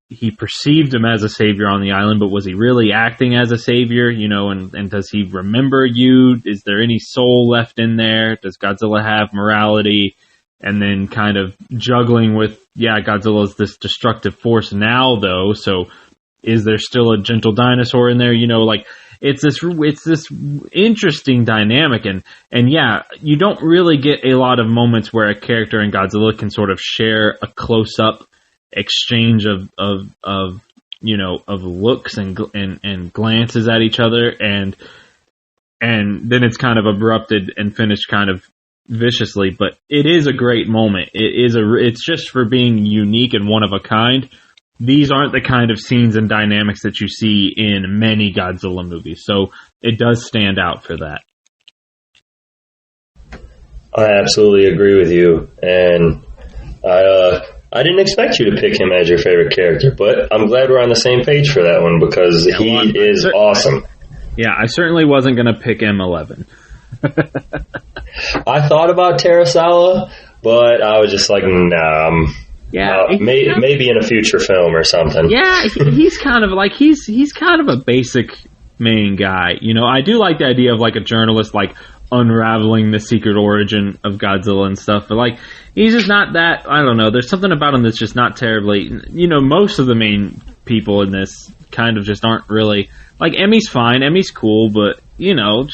he perceived him as a savior on the island, but was he really acting as a savior, and does he remember you? Is there any soul left in there? Does Godzilla have morality? And then kind of juggling with, Godzilla's this destructive force now, though, so is there still a gentle dinosaur in there? It's this interesting dynamic, and you don't really get a lot of moments where a character and Godzilla can sort of share a close-up exchange of looks and glances at each other, and then it's kind of abrupted and finished kind of viciously. But it is a great moment. It's just for being unique and one of a kind. These aren't the kind of scenes and dynamics that you see in many Godzilla movies, so it does stand out for that. I absolutely agree with you, and I didn't expect you to pick him as your favorite character, but I'm glad we're on the same page for that one, because he is awesome. Yeah, I certainly wasn't going to pick M11. I thought about Terasawa, but I was just like, nah. Maybe in a future film or something. Yeah, he's kind of like he's kind of a basic main guy. I do like the idea of like a journalist like unraveling the secret origin of Godzilla and stuff, but like he's just not that. I don't know. There's something about him that's just not terribly. Most of the main people in this kind of just aren't really like Emmy's fine. Emmy's cool, but they're not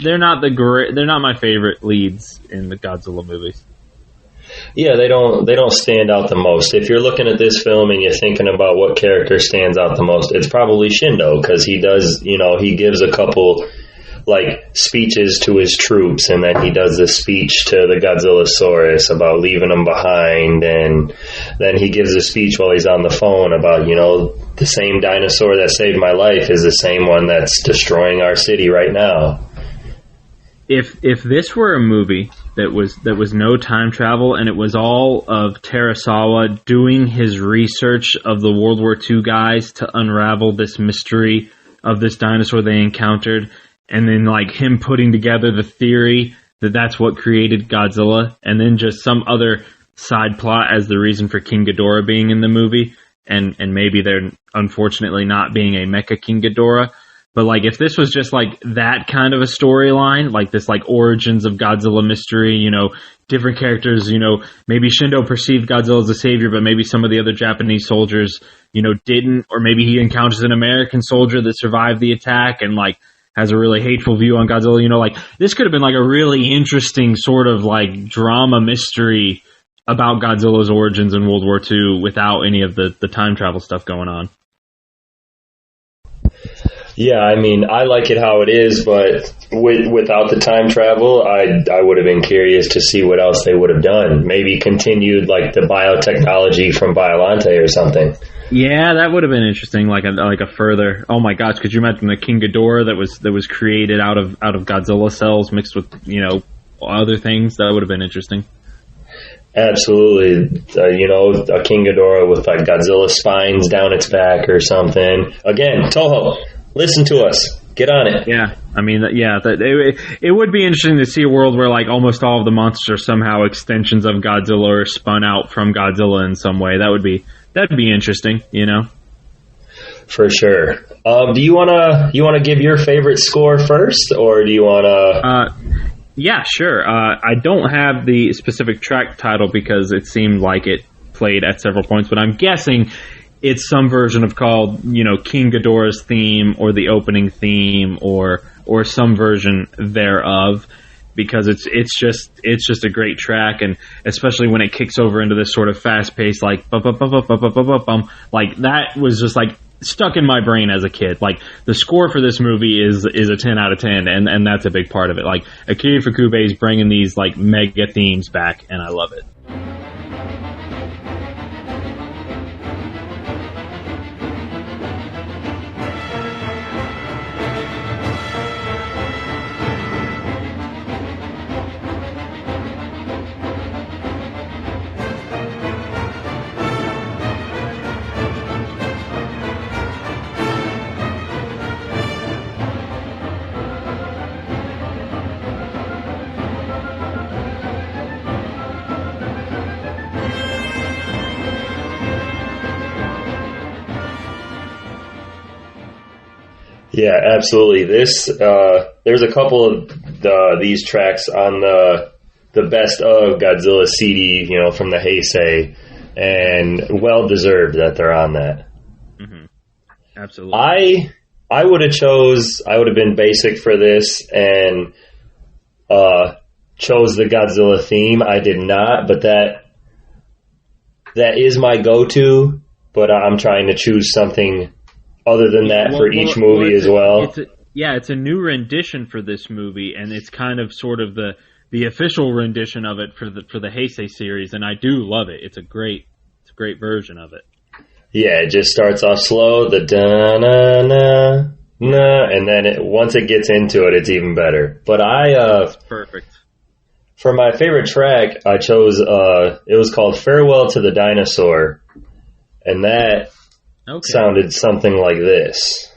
they're not my favorite leads in the Godzilla movies. Yeah, they don't stand out the most. If you're looking at this film and you're thinking about what character stands out the most, it's probably Shindo, because he does, he gives a couple like speeches to his troops, and then he does this speech to the Godzillasaurus about leaving them behind, and then he gives a speech while he's on the phone about, the same dinosaur that saved my life is the same one that's destroying our city right now. If this were a movie that was no time travel, and it was all of Terasawa doing his research of the World War II guys to unravel this mystery of this dinosaur they encountered, and then like him putting together the theory that that's what created Godzilla, and then just some other side plot as the reason for King Ghidorah being in the movie, and maybe there unfortunately not being a Mecha King Ghidorah. But like if this was just like that kind of a storyline, like this like origins of Godzilla mystery, different characters, maybe Shindo perceived Godzilla as a savior, but maybe some of the other Japanese soldiers, didn't, or maybe he encounters an American soldier that survived the attack and like has a really hateful view on Godzilla, like this could have been like a really interesting sort of like drama mystery about Godzilla's origins in World War II without any of the time travel stuff going on. Yeah, I mean, I like it how it is, but without the time travel, I would have been curious to see what else they would have done. Maybe continued like the biotechnology from Biollante or something. Yeah, that would have been interesting. Like a further. Oh my gosh, could you imagine the King Ghidorah that was created out of Godzilla cells mixed with other things? That would have been interesting. Absolutely. A King Ghidorah with like Godzilla spines down its back or something. Again, Toho, listen to us. Get on it. Yeah, I mean, it would be interesting to see a world where like almost all of the monsters are somehow extensions of Godzilla or spun out from Godzilla in some way. That'd be interesting, For sure. Do you wanna give your favorite score first, or do you wanna? Yeah, sure. I don't have the specific track title because it seemed like it played at several points, but I'm guessing it's some version of called, King Ghidorah's theme or the opening theme or some version thereof, because it's just a great track, and especially when it kicks over into this sort of fast paced like bum, bum, bum, bum, bum, bum, bum, bum, like that was just like stuck in my brain as a kid. Like the score for this movie is a 10 out of 10, and that's a big part of it. Like Akira Ifukube is bringing these like mega themes back, and I love it. Yeah, absolutely. This there's a couple of these tracks on the best of Godzilla CD, from the Heisei, and well deserved that they're on that. Mm-hmm. Absolutely. I would have been basic for this and chose the Godzilla theme. I did not, but that is my go-to. But I'm trying to choose something other than that for each movie as well. It's a new rendition for this movie, and it's kind of sort of the official rendition of it for the Heisei series, and I do love it. It's a great version of it. Yeah, it just starts off slow, the da-na-na-na, and then once it gets into it, it's even better. But That's perfect. For my favorite track, I chose, it was called Farewell to the Dinosaur, and that sounded something like this.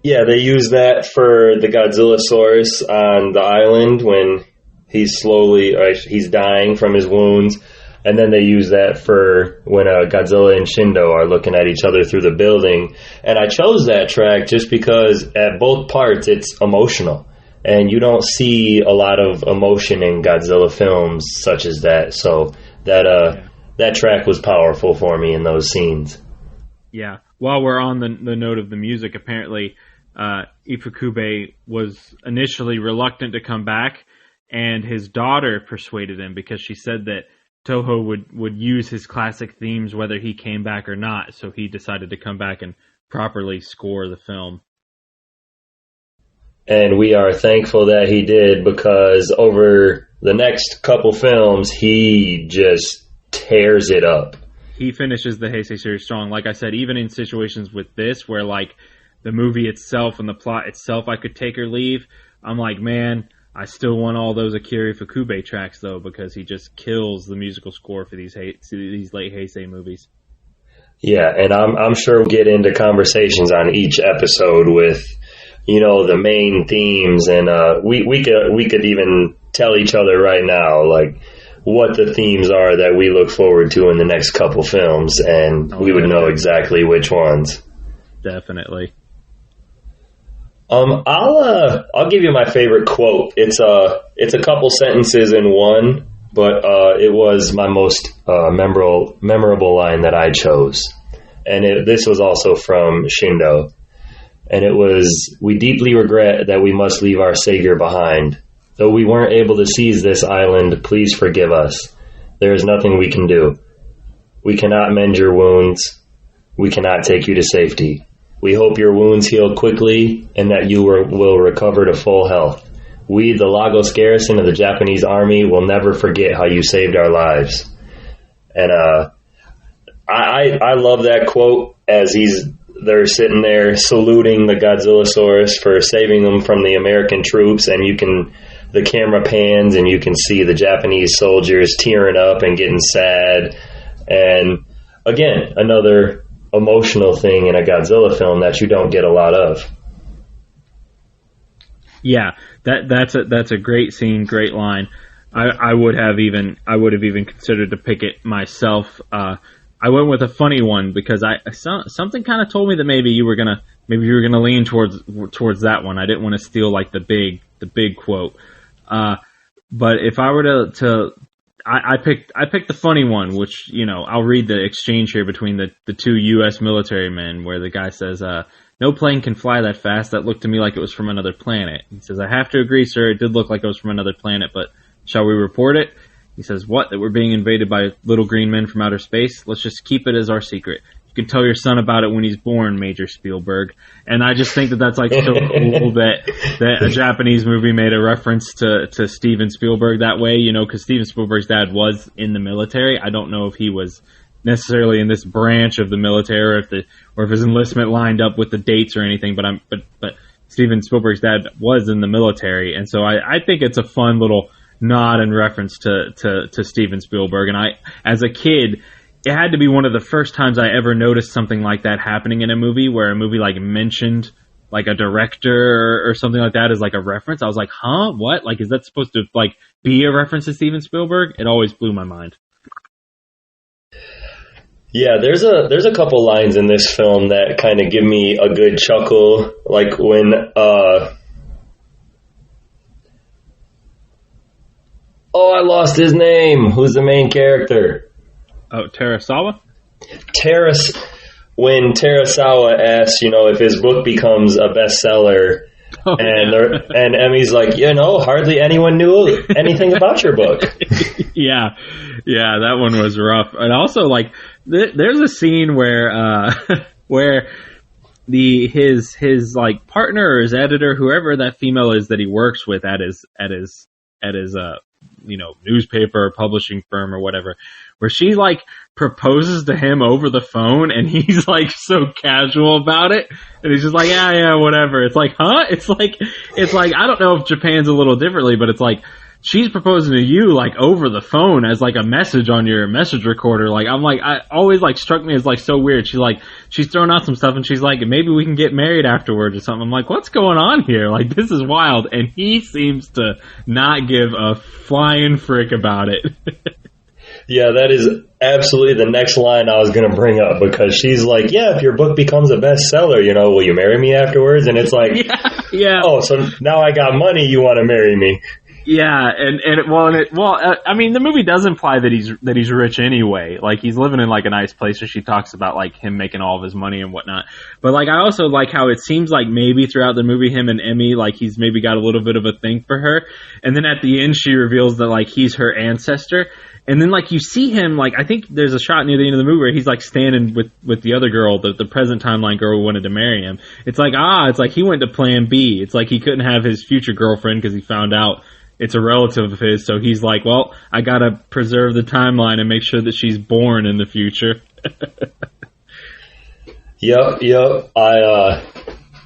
Yeah, they use that for the Godzillasaurus on the island when he's dying from his wounds. And then they use that for when Godzilla and Shindo are looking at each other through the building. And I chose that track just because at both parts it's emotional. And you don't see a lot of emotion in Godzilla films such as that. So that track was powerful for me in those scenes. Yeah. While we're on the note of the music, apparently Ifukube was initially reluctant to come back, and his daughter persuaded him because she said that Toho would use his classic themes whether he came back or not, so he decided to come back and properly score the film. And we are thankful that he did, because over the next couple films, he just tears it up. He finishes the Heisei series strong. Like I said, even in situations with this, where like the movie itself and the plot itself, I could take or leave. I'm like, man, I still want all those Akira Ifukube tracks though, because he just kills the musical score for these late Heisei movies. Yeah, and I'm sure we'll get into conversations on each episode with, the main themes, and we could even tell each other right now, like, what the themes are that we look forward to in the next couple films, and we would know exactly which ones. Definitely. I'll give you my favorite quote. It's a couple sentences in one, but it was my most memorable line that I chose, and this was also from Shindo, and it was, "We deeply regret that we must leave our savior behind. Though we weren't able to seize this island, please forgive us. There is nothing we can do. We cannot mend your wounds. We cannot take you to safety. We hope your wounds heal quickly and that you will recover to full health. We, the Lagos garrison of the Japanese army, will never forget how you saved our lives." And I love that quote as they're sitting there saluting the Godzillasaurus for saving them from the American troops, and the camera pans and you can see the Japanese soldiers tearing up and getting sad. And again, another emotional thing in a Godzilla film that you don't get a lot of. Yeah, that's a great scene, great line. I would have even considered to pick it myself. I went with a funny one because something kind of told me that maybe you were gonna lean towards that one. I didn't want to steal like the big quote. But if I were to I picked the funny one, which, I'll read the exchange here between the two U.S. military men, where the guy says, "No plane can fly that fast. That looked to me like it was from another planet." He says, "I have to agree, sir. It did look like it was from another planet, but shall we report it?" He says, "What? That we're being invaded by little green men from outer space? Let's just keep it as our secret. You can tell your son about it when he's born, Major Spielberg. And I just think that that's like so cool that a Japanese movie made a reference to Steven Spielberg that way, you know, because Steven Spielberg's dad was in the military. I don't know if he was necessarily in this branch of the military or if his enlistment lined up with the dates or anything, but Steven Spielberg's dad was in the military, and so I think it's a fun little nod and reference to Steven Spielberg. And as a kid, it had to be one of the first times I ever noticed something like that happening in a movie, where a movie like mentioned like a director or something like that as like a reference. I was like, huh, what? Like, is that supposed to like be a reference to Steven Spielberg? It always blew my mind. Yeah, there's a couple lines in this film that kind of give me a good chuckle, like when I lost his name. Who's the main character? Oh, Terasawa? When Terasawa asks, you know, if his book becomes a bestseller, and Emmy's like, you know, hardly anyone knew anything about your book. Yeah, that one was rough. And also, like, there's a scene where where his like partner or his editor, whoever that female is that he works with at his you know, newspaper or publishing firm or whatever, where she like proposes to him over the phone, and he's like so casual about it, and he's just like, yeah, whatever. It's like, huh? It's like I don't know if Japan's a little differently, but it's like she's proposing to you like over the phone as like a message on your message recorder. Like, I'm like, I always like struck me as like so weird. She's throwing out some stuff, and she's like, maybe we can get married afterwards or something. I'm like, what's going on here? Like, this is wild. And he seems to not give a flying frick about it. Yeah, that is absolutely the next line I was going to bring up, because she's like, yeah, if your book becomes a bestseller, you know, will you marry me afterwards? And it's like, yeah. Oh, so now I got money, you want to marry me. Yeah, I mean, the movie does imply that he's rich anyway. Like, he's living in like a nice place, where she talks about like him making all of his money and whatnot. But like, I also like how it seems like maybe throughout the movie, him and Emmy, like, he's maybe got a little bit of a thing for her. And then at the end, she reveals that like he's her ancestor. And then, like, you see him, like, I think there's a shot near the end of the movie where he's, like, standing with the other girl, the present timeline girl who wanted to marry him. It's like, he went to plan B. It's like he couldn't have his future girlfriend because he found out it's a relative of his. So he's like, well, I gotta preserve the timeline and make sure that she's born in the future. Yep.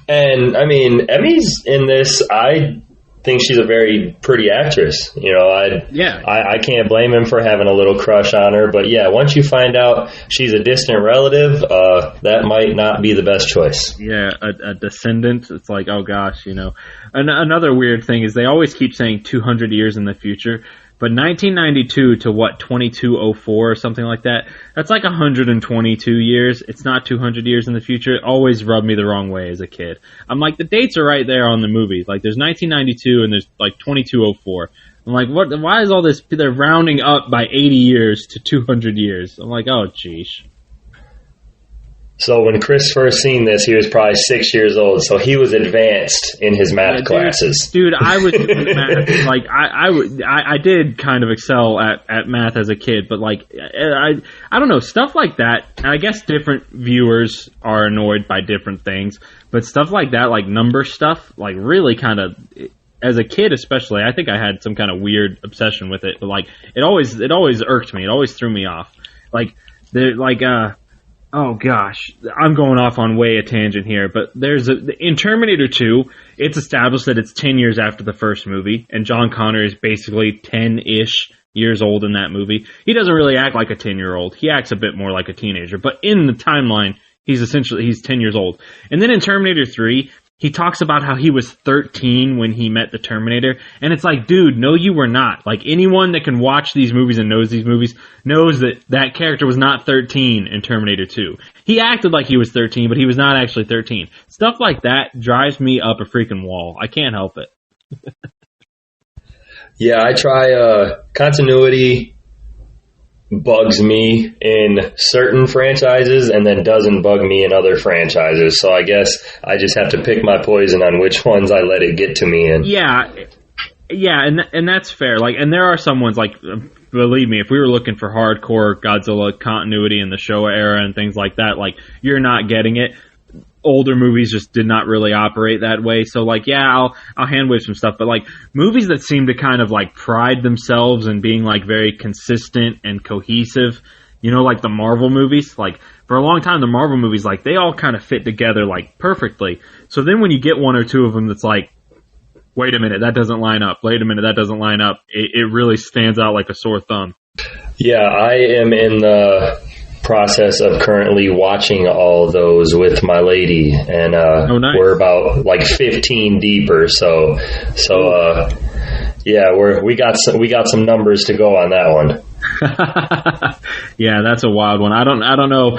And, I mean, Emmy's in this, I think she's a very pretty actress. You know, I can't blame him for having a little crush on her. But yeah, once you find out she's a distant relative, that might not be the best choice. Yeah, a descendant. It's like, oh gosh, you know. Another weird thing is they always keep saying 200 years in the future. But 1992 to 2204 or something like that, that's like 122 years. It's not 200 years in the future. It always rubbed me the wrong way as a kid. I'm like, the dates are right there on the movie. Like, there's 1992 and there's like 2204. I'm like, what? Why is all this? They're rounding up by 80 years to 200 years. I'm like, oh, geez. So when Chris first seen this, he was probably 6 years old. So he was advanced in his math classes. Dude, I was doing math. Like, I did kind of excel at math as a kid, but like, I don't know, stuff like that. I guess different viewers are annoyed by different things, but stuff like that, like number stuff, like really kind of, as a kid especially, I think I had some kind of weird obsession with it. But like, it always irked me. It always threw me off. Oh gosh, I'm going off on way a tangent here, but in Terminator 2, it's established that it's 10 years after the first movie, and John Connor is basically 10-ish years old in that movie. He doesn't really act like a 10-year-old. He acts a bit more like a teenager, but in the timeline, he's 10 years old. And then in Terminator 3, he talks about how he was 13 when he met the Terminator. And it's like, dude, no, you were not. Like, anyone that can watch these movies and knows these movies knows that character was not 13 in Terminator 2. He acted like he was 13, but he was not actually 13. Stuff like that drives me up a freaking wall. I can't help it. Yeah, I try continuity bugs me in certain franchises and then doesn't bug me in other franchises. So I guess I just have to pick my poison on which ones I let it get to me in. Yeah, and that's fair. Like, and there are some ones like believe me, if we were looking for hardcore Godzilla continuity in the Showa era and things like that, like, you're not getting it. Older movies just did not really operate that way. So, like, yeah, I'll hand wave some stuff, but, like, movies that seem to kind of, like, pride themselves in being, like, very consistent and cohesive, you know, like the Marvel movies, like, for a long time, the Marvel movies, like, they all kind of fit together, like, perfectly. So then when you get one or two of them that's like, wait a minute, that doesn't line up. Wait a minute, that doesn't line up. It really stands out like a sore thumb. Yeah, I am in the process of currently watching all those with my lady, and nice. We're about like 15 deeper. So yeah, we got some numbers to go on that one. Yeah, that's a wild one. I don't know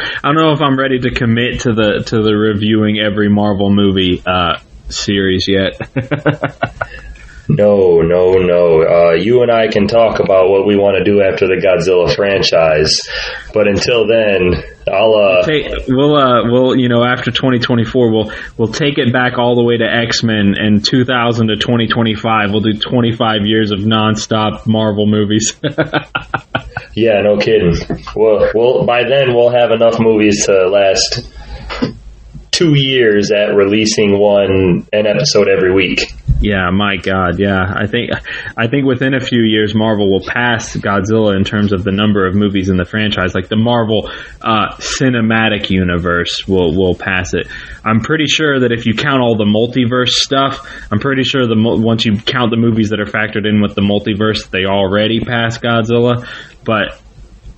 if I'm ready to commit to the reviewing every Marvel movie series yet. No. You and I can talk about what we want to do after the Godzilla franchise, but until then, we'll you know, after 2024, we'll take it back all the way to X-Men, and 2000 to 2025, we'll do 25 years of nonstop Marvel movies. Yeah, no kidding. Well, by then we'll have enough movies to last 2 years at releasing an episode every week. Yeah, my God, yeah. I think within a few years, Marvel will pass Godzilla in terms of the number of movies in the franchise. Like the Marvel cinematic universe will pass it. I'm pretty sure that if you count all the multiverse stuff, I'm pretty sure once you count the movies that are factored in with the multiverse, they already pass Godzilla. But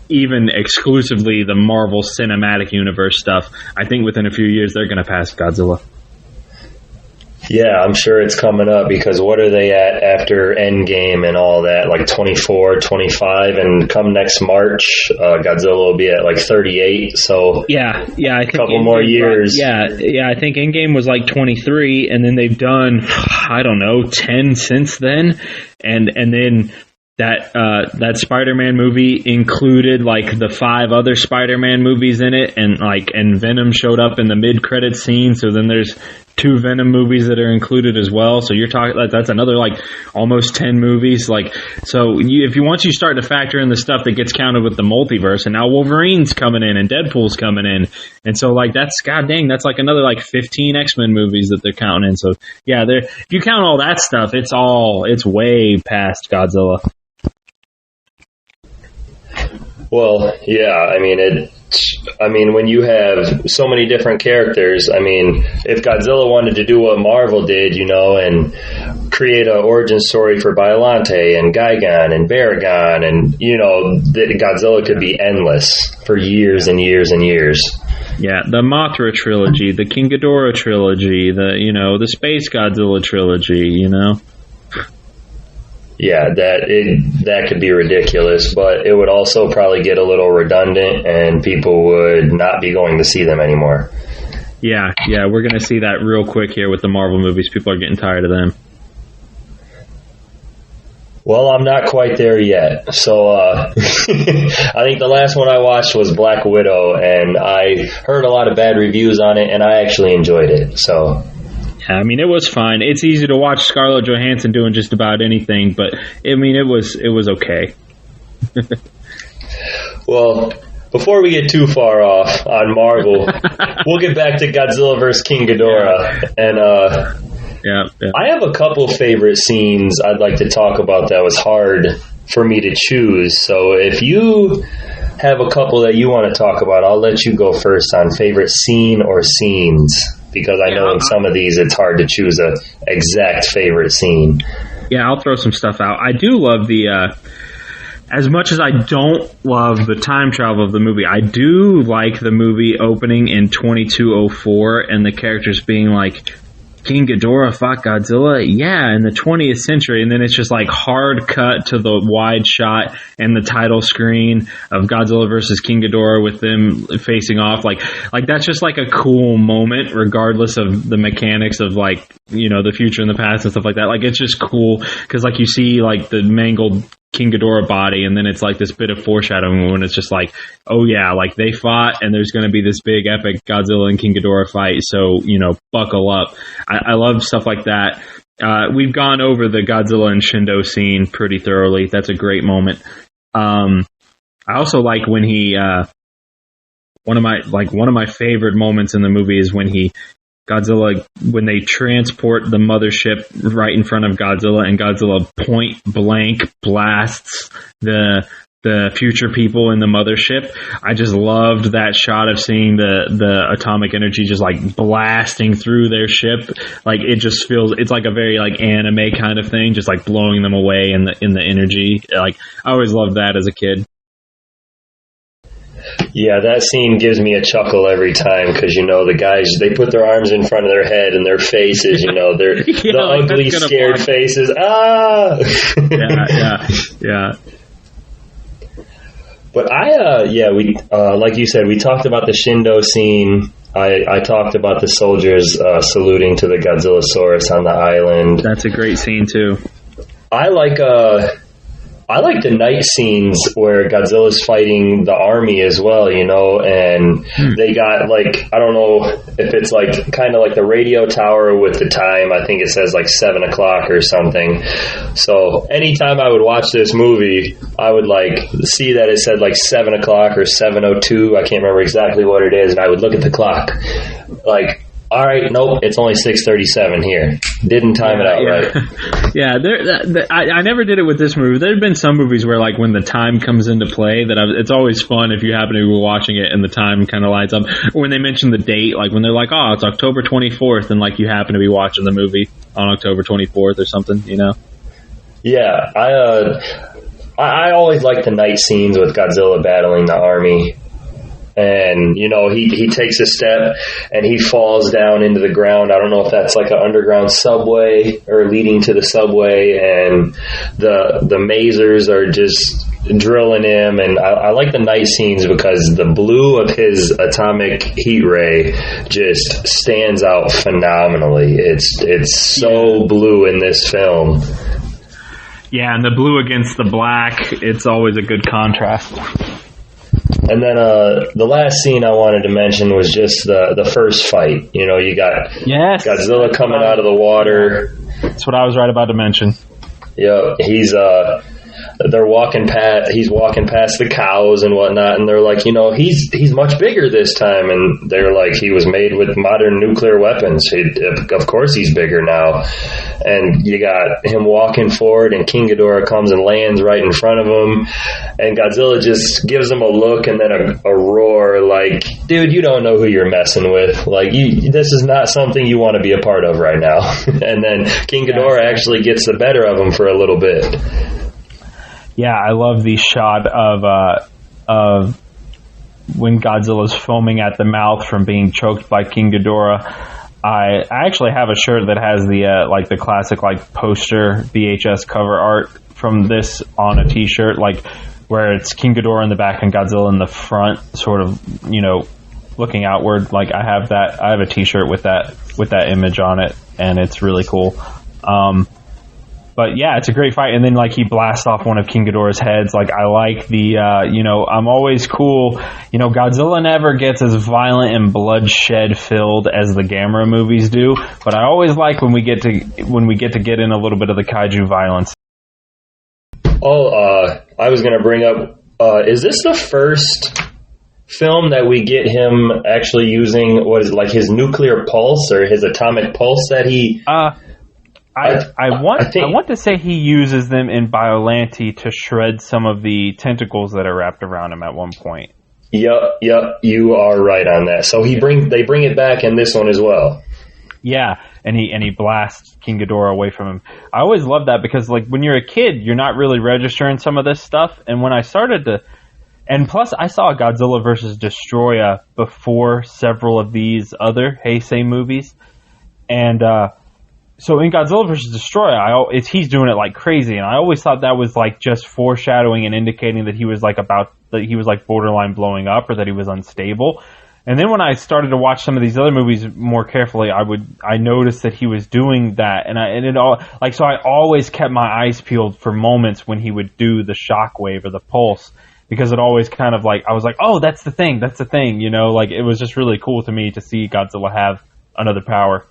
even exclusively the Marvel Cinematic Universe stuff, I think within a few years they're going to pass Godzilla. Yeah, I'm sure it's coming up, because what are they at after Endgame and all that? Like 24, 25, and come next March, Godzilla will be at like 38. So yeah, I think a couple more years. Yeah, I think Endgame was like 23, and then they've done, I don't know, 10 since then, and then that Spider-Man movie included like the 5 other Spider-Man movies in it, and Venom showed up in the mid-credit scene, so then there's 2 Venom movies that are included as well. So you're talking, that's another like almost 10 movies. Like, so once you start to factor in the stuff that gets counted with the multiverse, and now Wolverine's coming in and Deadpool's coming in, and so like that's like another like 15 X-Men movies that they're counting in. So yeah, if you count all that stuff, it's way past Godzilla. Well, yeah, I mean, when you have so many different characters, I mean, if Godzilla wanted to do what Marvel did, you know, and create an origin story for Biollante and Gigan and Baragon, and, you know, Godzilla could be endless for years and years and years. Yeah, the Mothra trilogy, the King Ghidorah trilogy, the Space Godzilla trilogy, you know. Yeah, that could be ridiculous, but it would also probably get a little redundant, and people would not be going to see them anymore. Yeah, we're going to see that real quick here with the Marvel movies. People are getting tired of them. Well, I'm not quite there yet. So I think the last one I watched was Black Widow, and I heard a lot of bad reviews on it, and I actually enjoyed it. So I mean, it was fine. It's easy to watch Scarlett Johansson doing just about anything, but I mean, it was okay. Well, before we get too far off on Marvel, we'll get back to Godzilla vs. King Ghidorah. And yeah. I have a couple favorite scenes I'd like to talk about that was hard for me to choose. So if you have a couple that you want to talk about, I'll let you go first on favorite scene or scenes, because I know in some of these it's hard to choose a exact favorite scene. Yeah, I'll throw some stuff out. I do love as much as I don't love the time travel of the movie, I do like the movie opening in 2204 and the characters being like, King Ghidorah fought Godzilla? Yeah, in the 20th century. And then it's just like hard cut to the wide shot and the title screen of Godzilla versus King Ghidorah with them facing off. Like that's just like a cool moment, regardless of the mechanics of like, you know, the future and the past and stuff like that. Like, it's just cool because like you see like the mangled King Ghidorah body, and then it's like this bit of foreshadowing when it's just like, oh yeah, like they fought and there's going to be this big epic Godzilla and King Ghidorah fight, so, you know, buckle up. I love stuff like that. We've gone over the Godzilla and Shindo scene pretty thoroughly. That's a great moment. I also like when he one of my favorite moments in the movie is when when they transport the mothership right in front of Godzilla, and Godzilla point blank blasts the future people in the mothership. I just loved that shot of seeing the atomic energy just like blasting through their ship. Like it just feels, it's like a very like anime kind of thing, just like blowing them away in the energy. Like I always loved that as a kid. Yeah, that scene gives me a chuckle every time because, the guys, they put their arms in front of their head and their faces, they're the ugly, scared faces. Ah! Yeah. But we like you said, we talked about the Shindo scene. I talked about the soldiers saluting to the Godzillasaurus on the island. That's a great scene, too. I like the night scenes where Godzilla's fighting the army as well, and they got I don't know if it's kind of like the radio tower with the time. I think it says 7 o'clock or something. So anytime I would watch this movie, I would see that it said 7 o'clock or 7:02. I can't remember exactly what it is, and I would look at the clock, all right, nope, it's only 6:37 here. Didn't time it out right. Yeah, I never did it with this movie. There have been some movies where, when the time comes into play, it's always fun if you happen to be watching it and the time kind of lights up. Or when they mention the date, when they're like, oh, it's October 24th, and you happen to be watching the movie on October 24th or something, Yeah, I always like the night scenes with Godzilla battling the army. And, he takes a step and he falls down into the ground. I don't know if that's an underground subway or leading to the subway. And the masers are just drilling him. And I like the night scenes because the blue of his atomic heat ray just stands out phenomenally. It's so blue in this film. Yeah, and the blue against the black, it's always a good contrast. And then the last scene I wanted to mention was just the first fight. You got Godzilla coming out of the water. That's what I was right about to mention. Yeah, he's walking past the cows and whatnot, and they're like, he's much bigger this time, and they're like, he was made with modern nuclear weapons. Of course he's bigger now. And you got him walking forward, and King Ghidorah comes and lands right in front of him, and Godzilla just gives him a look and then a roar like, dude, you don't know who you're messing with. This is not something you want to be a part of right now. And then King Ghidorah actually gets the better of him for a little bit. Yeah, I love the shot of when Godzilla's foaming at the mouth from being choked by King Ghidorah. I actually have a shirt that has the classic poster VHS cover art from this on a T-shirt, where it's King Ghidorah in the back and Godzilla in the front, sort of looking outward. I have that. I have a T-shirt with that image on it, and it's really cool. But yeah, it's a great fight. And then he blasts off one of King Ghidorah's heads. I like the, I'm always cool. Godzilla never gets as violent and bloodshed filled as the Gamera movies do. But I always like when we get to get in a little bit of the kaiju violence. I was going to bring up, is this the first film that we get him actually using, what is it, his nuclear pulse or his atomic pulse that he... I want to say he uses them in Biollante to shred some of the tentacles that are wrapped around him at one point. Yep, you are right on that. So they bring it back in this one as well. Yeah, and he blasts King Ghidorah away from him. I always love that because when you're a kid, you're not really registering some of this stuff. And when I started to, and plus I saw Godzilla vs. Destroya before several of these other Heisei movies, and so in Godzilla vs. Destroya, he's doing it like crazy, and I always thought that was just foreshadowing and indicating that he was borderline blowing up or that he was unstable. And then when I started to watch some of these other movies more carefully, I noticed that he was doing that, so I always kept my eyes peeled for moments when he would do the shockwave or the pulse, because it always kind of I was like, oh, that's the thing, it was just really cool to me to see Godzilla have another power.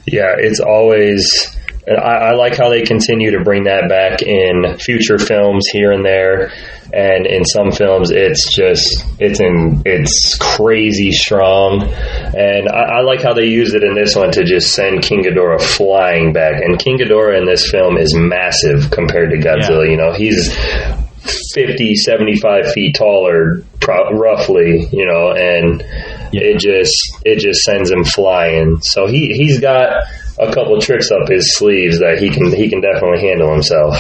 Yeah, it's always I like how they continue to bring that back in future films here and there, and in some films it's crazy strong, and I like how they use it in this one to just send King Ghidorah flying back. And King Ghidorah in this film is massive compared to Godzilla. Yeah. You know, he's 50, 75 feet taller, roughly, you know, and it just sends him flying. So he's got a couple tricks up his sleeves that he can definitely handle himself.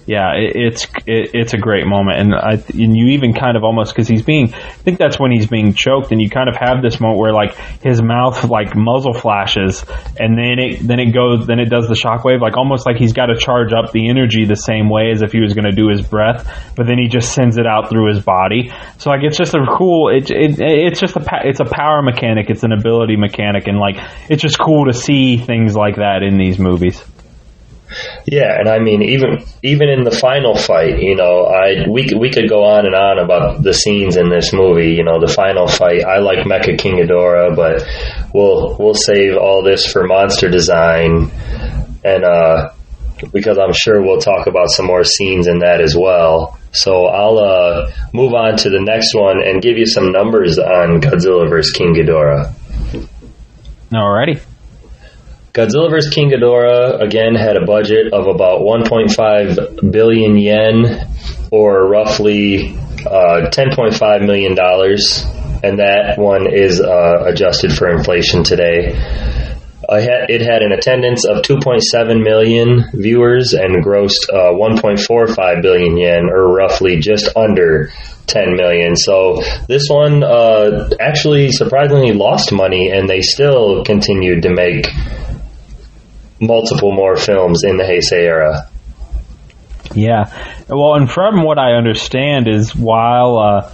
Yeah, it's a great moment, and you even kind of almost, because I think that's when he's being choked, and you kind of have this moment where like his mouth like muzzle flashes, and then it does the shockwave, like almost like he's got to charge up the energy the same way as if he was going to do his breath, but then he just sends it out through his body. So like it's just a cool, it's a power mechanic, it's an ability mechanic, and like it's just cool to see things like that in these movies. Yeah, and I mean, even in the final fight, you know, we could go on and on about the scenes in this movie. You know, the final fight. I like Mecha King Ghidorah, but we'll save all this for monster design, and because I'm sure we'll talk about some more scenes in that as well. So I'll move on to the next one and give you some numbers on Godzilla vs. King Ghidorah. Alrighty. Godzilla vs. King Ghidorah, again, had a budget of about 1.5 billion yen, or roughly $10.5 million, and that one is adjusted for inflation today. It had an attendance of 2.7 million viewers and grossed 1.45 billion yen, or roughly just under 10 million. So this one actually surprisingly lost money, and they still continued to make multiple more films in the Heisei era. Yeah. Well, and from what I understand is, while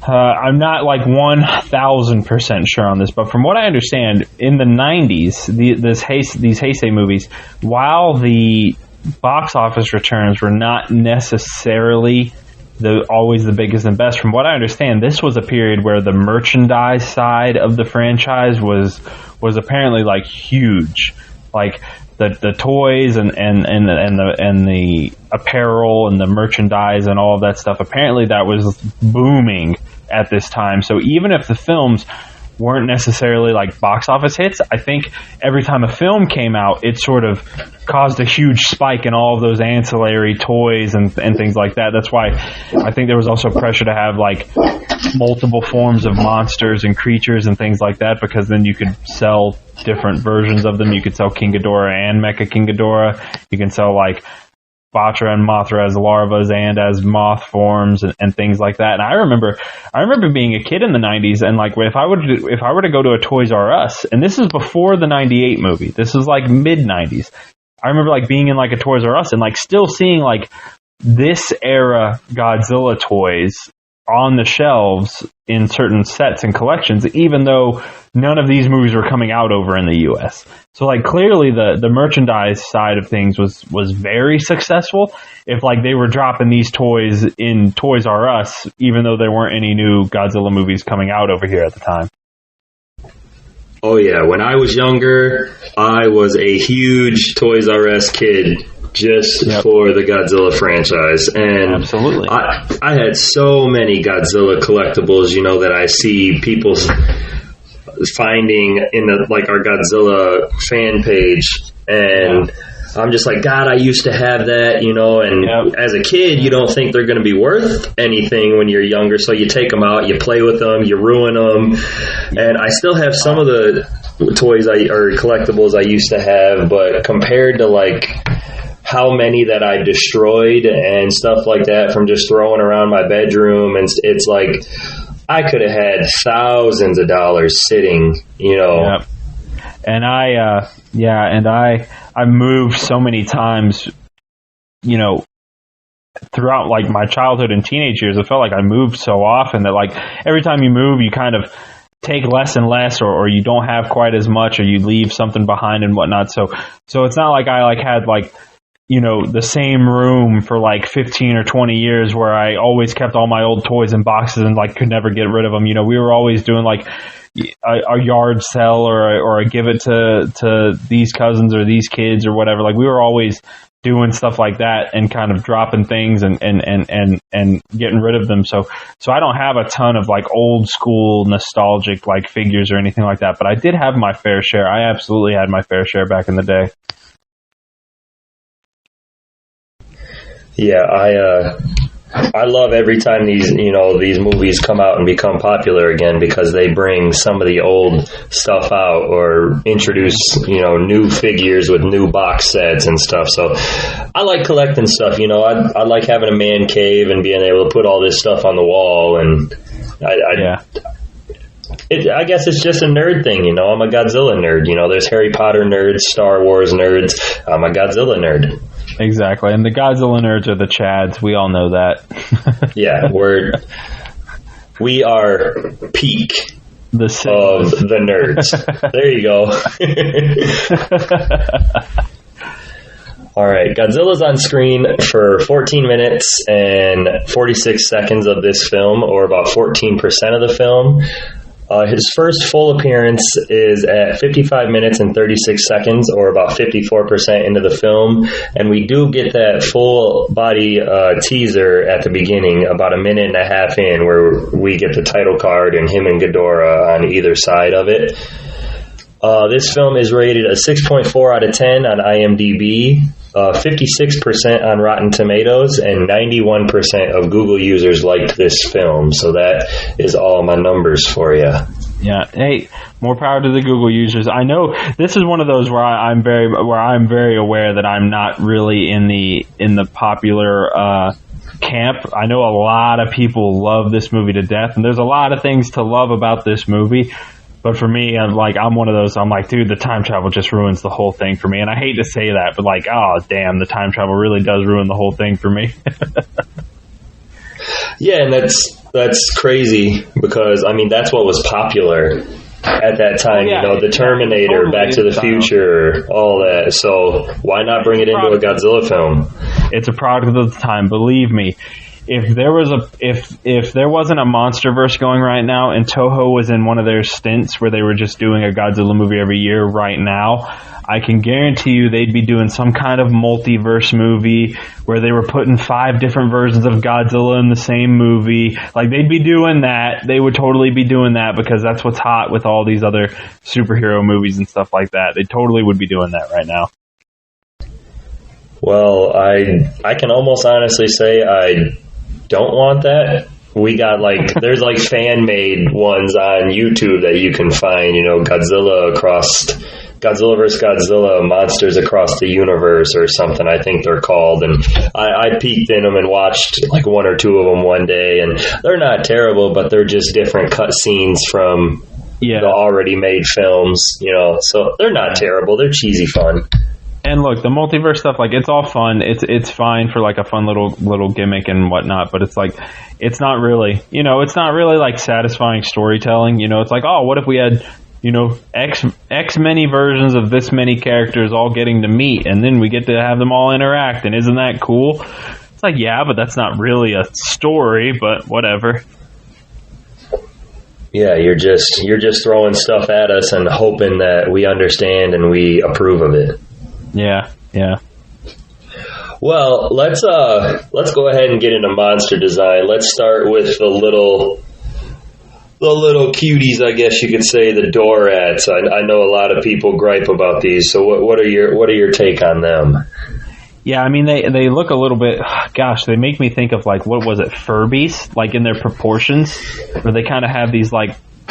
I'm not like 1,000% sure on this, but from what I understand, in the 90s, these Heisei movies, while the box office returns were not necessarily always the biggest and best, from what I understand, this was a period where the merchandise side of the franchise was apparently like huge. Like the toys and the apparel and the merchandise and all of that stuff, apparently that was booming at this time. So even if the films weren't necessarily like box office hits, I think every time a film came out, it sort of caused a huge spike in all of those ancillary toys and things like that. That's why I think there was also pressure to have like multiple forms of monsters and creatures and things like that, because then you could sell different versions of them. You could sell King Ghidorah and Mecha King Ghidorah. You can sell like Batra and Mothra as larvas and as moth forms and things like that. And I remember being a kid in the 90s, and like if I were to go to a Toys R Us, and this is before the 98 movie, this is like mid 90s. I remember like being in like a Toys R Us and like still seeing like this era Godzilla toys on the shelves in certain sets and collections, even though none of these movies were coming out over in the US. So like clearly the merchandise side of things was very successful, if like they were dropping these toys in Toys R Us, even though there weren't any new Godzilla movies coming out over here at the time. Oh yeah, when I was younger, I was a huge Toys R Us kid just for the Godzilla franchise. And absolutely, I had so many Godzilla collectibles, you know, that I see people finding in our Godzilla fan page, and I'm just like, God, I used to have that, you know. And as a kid, you don't think they're going to be worth anything when you're younger, so you take them out, you play with them, you ruin them. And I still have some of the toys or collectibles I used to have, but compared to like how many that I destroyed and stuff like that from just throwing around my bedroom, and it's like I could have had thousands of dollars sitting, you know. Yep. And I moved so many times, you know, throughout like my childhood and teenage years. I felt like I moved so often that like every time you move, you kind of take less and less, or you don't have quite as much, or you leave something behind and whatnot. So it's not like I like had like the same room for like 15 or 20 years where I always kept all my old toys in boxes and like could never get rid of them. We were always doing like a yard sale or a give it to these cousins or these kids or whatever. Like we were always doing stuff like that and kind of dropping things and getting rid of them. So I don't have a ton of like old school nostalgic like figures or anything like that, but I did have my fair share. I absolutely had my fair share back in the day. Yeah, I love every time these movies come out and become popular again, because they bring some of the old stuff out or introduce, new figures with new box sets and stuff. So I like collecting stuff, I like having a man cave and being able to put all this stuff on the wall. And I guess it's just a nerd thing, I'm a Godzilla nerd. There's Harry Potter nerds, Star Wars nerds. I'm a Godzilla nerd. Exactly, and the Godzilla nerds are the Chads. We all know that. Yeah, we are peak of the nerds. There you go. All right, Godzilla's on screen for 14 minutes and 46 seconds of this film, or about 14% of the film. His first full appearance is at 55 minutes and 36 seconds, or about 54% into the film. And we do get that full body teaser at the beginning, about a minute and a half in, where we get the title card and him and Ghidorah on either side of it. This film is rated a 6.4 out of 10 on IMDb, 56% on Rotten Tomatoes, and 91% of Google users liked this film. So that is all my numbers for you. Yeah. Hey, more power to the Google users. I know this is one of those where I'm very aware that I'm not really in the popular camp. I know a lot of people love this movie to death, and there's a lot of things to love about this movie. But for me, I'm one of those, I'm like, dude, the time travel just ruins the whole thing for me. And I hate to say that, but like, oh, damn, the time travel really does ruin the whole thing for me. Yeah, and that's crazy, because, I mean, that's what was popular at that time, the Terminator, totally, Back to the Future, all that. So why not bring it into a Godzilla film? It's a product of the time, believe me. If there wasn't a MonsterVerse going right now, and Toho was in one of their stints where they were just doing a Godzilla movie every year right now, I can guarantee you they'd be doing some kind of multiverse movie where they were putting 5 different versions of Godzilla in the same movie. Like, they'd be doing that. They would totally be doing that, because that's what's hot with all these other superhero movies and stuff like that. They totally would be doing that right now. Well, I can almost honestly say I don't want that. We got there's fan made ones on YouTube that you can find, Godzilla vs. Godzilla, Monsters Across the Universe or something, I think they're called. And I peeked in them and watched 1 or 2 of them one day, and they're not terrible, but they're just different cut scenes from the already made films, so they're not terrible. They're cheesy fun. And look, the multiverse stuff, it's all fun. It's fine for a fun little gimmick and whatnot, but it's not really, it's not really satisfying storytelling. It's oh, what if we had, X many versions of this many characters all getting to meet, and then we get to have them all interact, and isn't that cool? It's yeah, but that's not really a story, but whatever. Yeah, you're just throwing stuff at us and hoping that we understand and we approve of it. Yeah. Well, let's go ahead and get into monster design. Let's start with the little cuties, I guess you could say, the Dorats. I know a lot of people gripe about these. So what are your take on them? Yeah, I mean they look a little bit. Gosh, they make me think of what was it, Furbies? In their proportions, where they kind of have these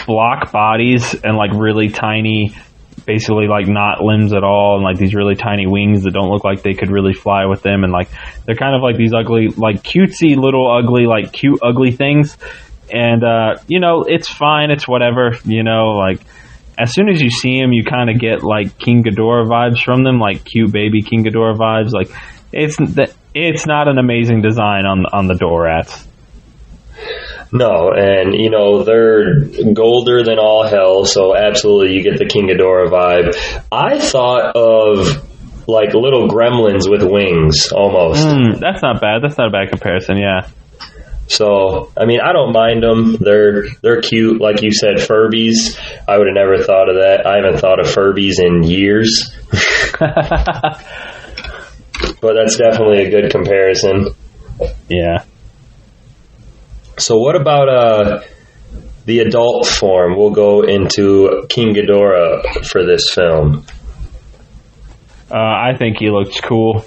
block bodies and really tiny, basically not limbs at all, and these really tiny wings that don't look like they could really fly with them, and they're kind of these ugly, cutesy little ugly, cute ugly things. And it's fine, it's whatever, as soon as you see them, you kind of get King Ghidorah vibes from them, cute baby King Ghidorah vibes. It's not an amazing design on the Dorats. No, and they're golder than all hell, so absolutely you get the King Ghidorah vibe. I thought of like little gremlins with wings, almost. That's not bad. That's not a bad comparison, yeah. So, I mean, I don't mind them. They're cute. Like you said, Furbies. I would have never thought of that. I haven't thought of Furbies in years. But that's definitely a good comparison. Yeah. So what about the adult form? We'll go into King Ghidorah for this film. I think he looks cool.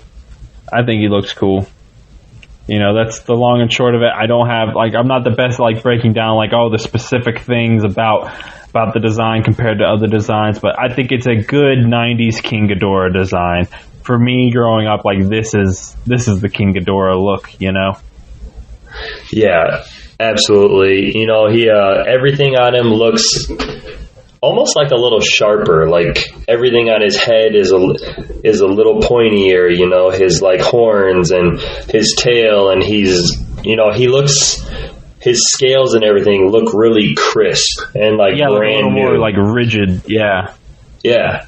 You know, that's the long and short of it. I don't have, like, I'm not the best at, like, breaking down, like, the specific things about the design compared to other designs, but I think it's a good 90s King Ghidorah design. For me, growing up, like, this is the King Ghidorah look, you know? Yeah, absolutely. You know, he everything on him looks almost like a little sharper. Like everything on his head is a little pointier. You know, his like horns and his tail, and he's, you know, he looks, his scales and everything look really crisp and like brand like a little new. more like rigid. Yeah. Yeah.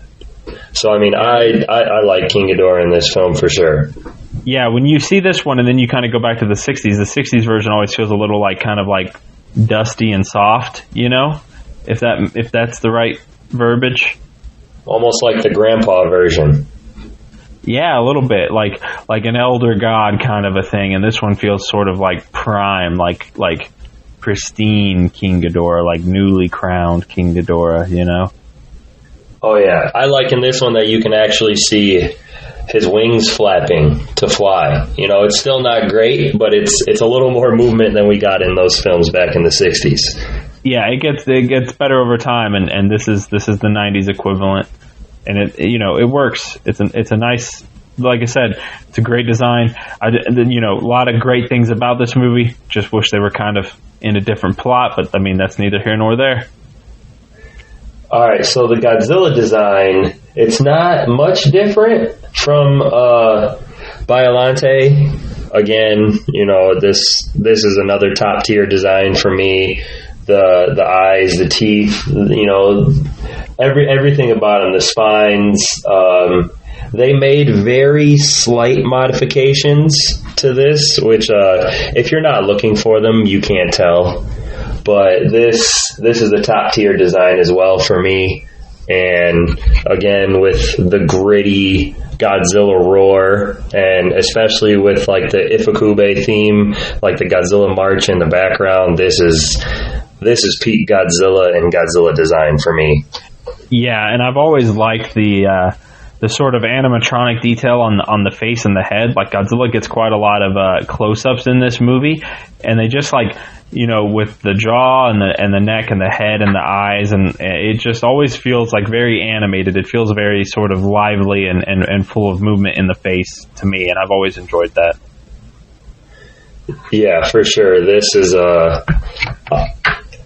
So I mean, I like King Ghidorah in this film for sure. Yeah, when you see this one and then you kind of go back to the 60s, the 60s version always feels a little like kind of like dusty and soft, you know? If that's the right verbiage. Almost like the grandpa version. Yeah, a little bit. Like an elder god kind of a thing, and this one feels sort of like prime, like pristine King Ghidorah, like newly crowned King Ghidorah, you know? Oh yeah. I like in this one that you can actually see his wings flapping to fly. You know, it's still not great, but it's a little more movement than we got in those films back in the 60s. Yeah, it gets better over time, and this is the 90s equivalent, and it works. It's a nice, like I said, it's a great design. A lot of great things about this movie. Just wish they were kind of in a different plot, but I mean that's neither here nor there. All right, so the Godzilla design, it's not much different from Biollante. Again, you know, this is another top tier design for me. The eyes, the teeth, you know, everything about them, the spines. They made very slight modifications to this, which if you're not looking for them, you can't tell. But this is a top tier design as well for me. And again, with the gritty Godzilla roar, and especially with like the Ifukube theme, like the Godzilla march in the background, this is peak Godzilla and Godzilla design for me. Yeah, and I've always liked the sort of animatronic detail on the face and the head. Like Godzilla gets quite a lot of close-ups in this movie, and they just like, you know, with the jaw and the neck and the head and the eyes, and it just always feels like very animated. It feels very sort of lively and full of movement in the face to me, and I've always enjoyed that. Yeah, for sure. This is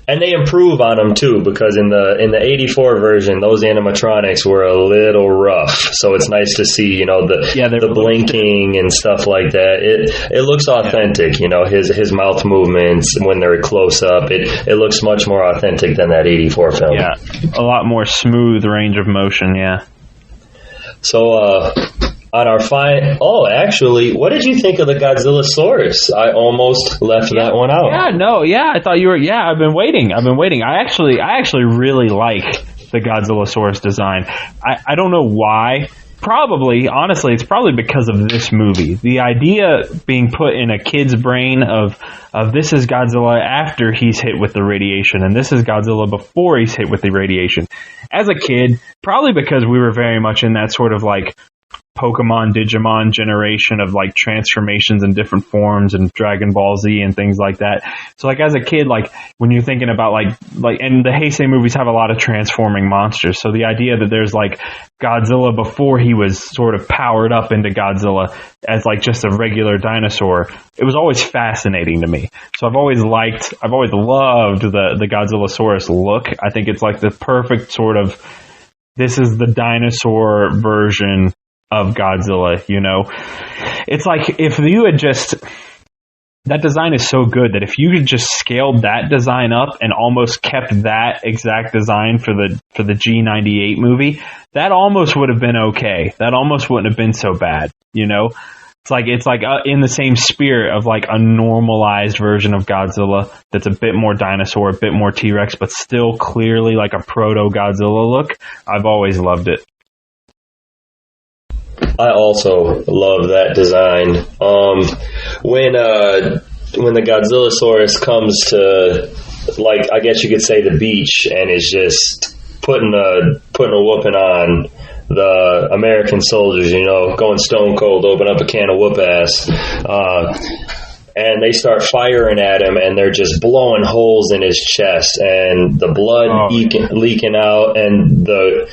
and they improve on them too, because in the 84 version, those animatronics were a little rough. So it's nice to see, you know, the blinking and stuff like that. It looks authentic, you know, his mouth movements when they're close up. It looks much more authentic than that 84 film. Yeah, a lot more smooth range of motion. Yeah. So on our actually, what did you think of the Godzillasaurus? I almost left that one out. I thought you were. Yeah, I've been waiting. I actually really like the Godzillasaurus design. I don't know why. Honestly, it's probably because of this movie. The idea being put in a kid's brain of this is Godzilla after he's hit with the radiation, and this is Godzilla before he's hit with the radiation. As a kid, probably because we were very much in that sort of like Pokemon, Digimon generation of like transformations in different forms and Dragon Ball Z and things like that. So like as a kid, like when you're thinking about like and the Heisei movies have a lot of transforming monsters. So the idea that there's like Godzilla before he was sort of powered up into Godzilla as like just a regular dinosaur, it was always fascinating to me. So I've always loved the Godzillasaurus look. I think it's like the perfect sort of, this is the dinosaur version of Godzilla, you know. It's like if you had just that design is so good that if you had just scaled that design up and almost kept that exact design for the G98 movie, that almost would have been okay. That almost wouldn't have been so bad, you know? It's like in the same spirit of like a normalized version of Godzilla that's a bit more dinosaur, a bit more T-Rex, but still clearly like a proto-Godzilla look. I've always loved it. I also love that design. When the Godzillasaurus comes to, like, I guess you could say the beach and is just putting a whooping on the American soldiers, you know, going stone cold, open up a can of whoop ass, and they start firing at him, and they're just blowing holes in his chest, and the blood leaking out, and the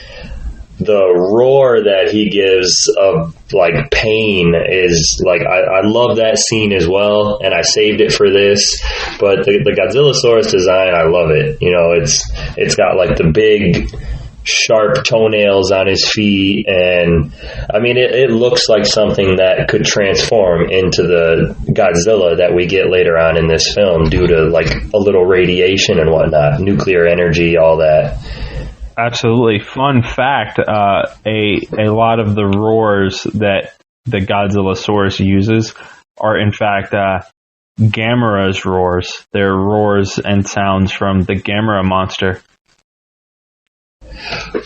roar that he gives of like pain is like, I love that scene as well, and I saved it for this. But the Godzillasaurus design, I love it. You know, it's got like the big sharp toenails on his feet, and I mean it looks like something that could transform into the Godzilla that we get later on in this film due to like a little radiation and whatnot, nuclear energy, all that. Absolutely. Fun fact, a lot of the roars that the Godzillasaurus uses are in fact Gamera's roars. They're roars and sounds from the Gamera monster.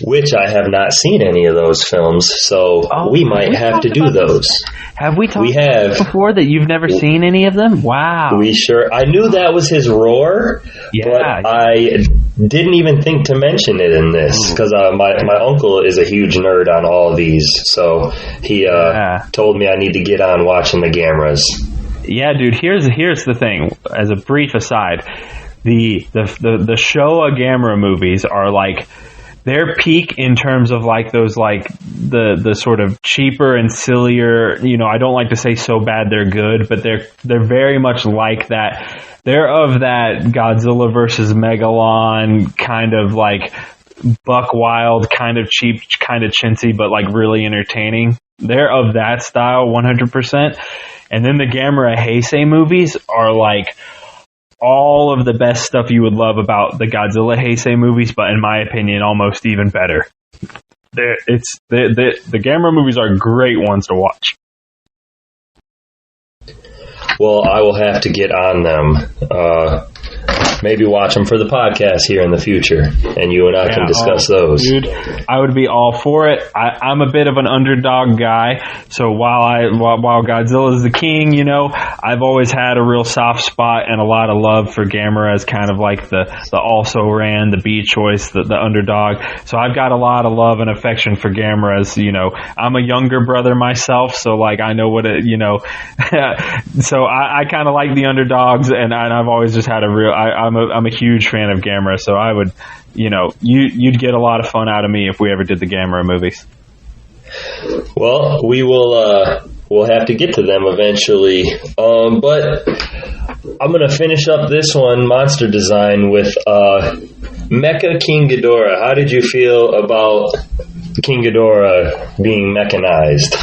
Which I have not seen any of those films, so we might have to do those. Have we talked about before that you've never seen any of them? Wow. We sure. I knew that was his roar, but I didn't even think to mention it in this because my uncle is a huge nerd on all of these, so he told me I need to get on watching the Gameras. Yeah, dude. Here's the thing. As a brief aside, the Showa Gamera movies are like their peak in terms of like those like the sort of cheaper and sillier, you know, I don't like to say so bad they're good, but they're very much like that. They're of that Godzilla versus Megalon kind of like buck wild, kind of cheap, kind of chintzy, but like really entertaining. They're of that style 100%. And then the Gamera Heisei movies are like all of the best stuff you would love about the Godzilla Heisei movies, but in my opinion, almost even better. The Gamera movies are great ones to watch. Well, I will have to get on them. Maybe watch them for the podcast here in the future, and you and I can discuss those. Dude, I would be all for it. I'm a bit of an underdog guy, so while Godzilla is the king, you know, I've always had a real soft spot and a lot of love for Gamera as kind of like the also ran, the B choice, the underdog. So I've got a lot of love and affection for Gamera as, you know, I'm a younger brother myself, so like I know what it, you know, so I kind of like the underdogs, and I've always just had a real, I'm a huge fan of Gamera, so I would, you know, you'd get a lot of fun out of me if we ever did the Gamera movies. Well, we'll have to get to them eventually. But I'm going to finish up this one, monster design, with Mecha King Ghidorah. How did you feel about King Ghidorah being mechanized?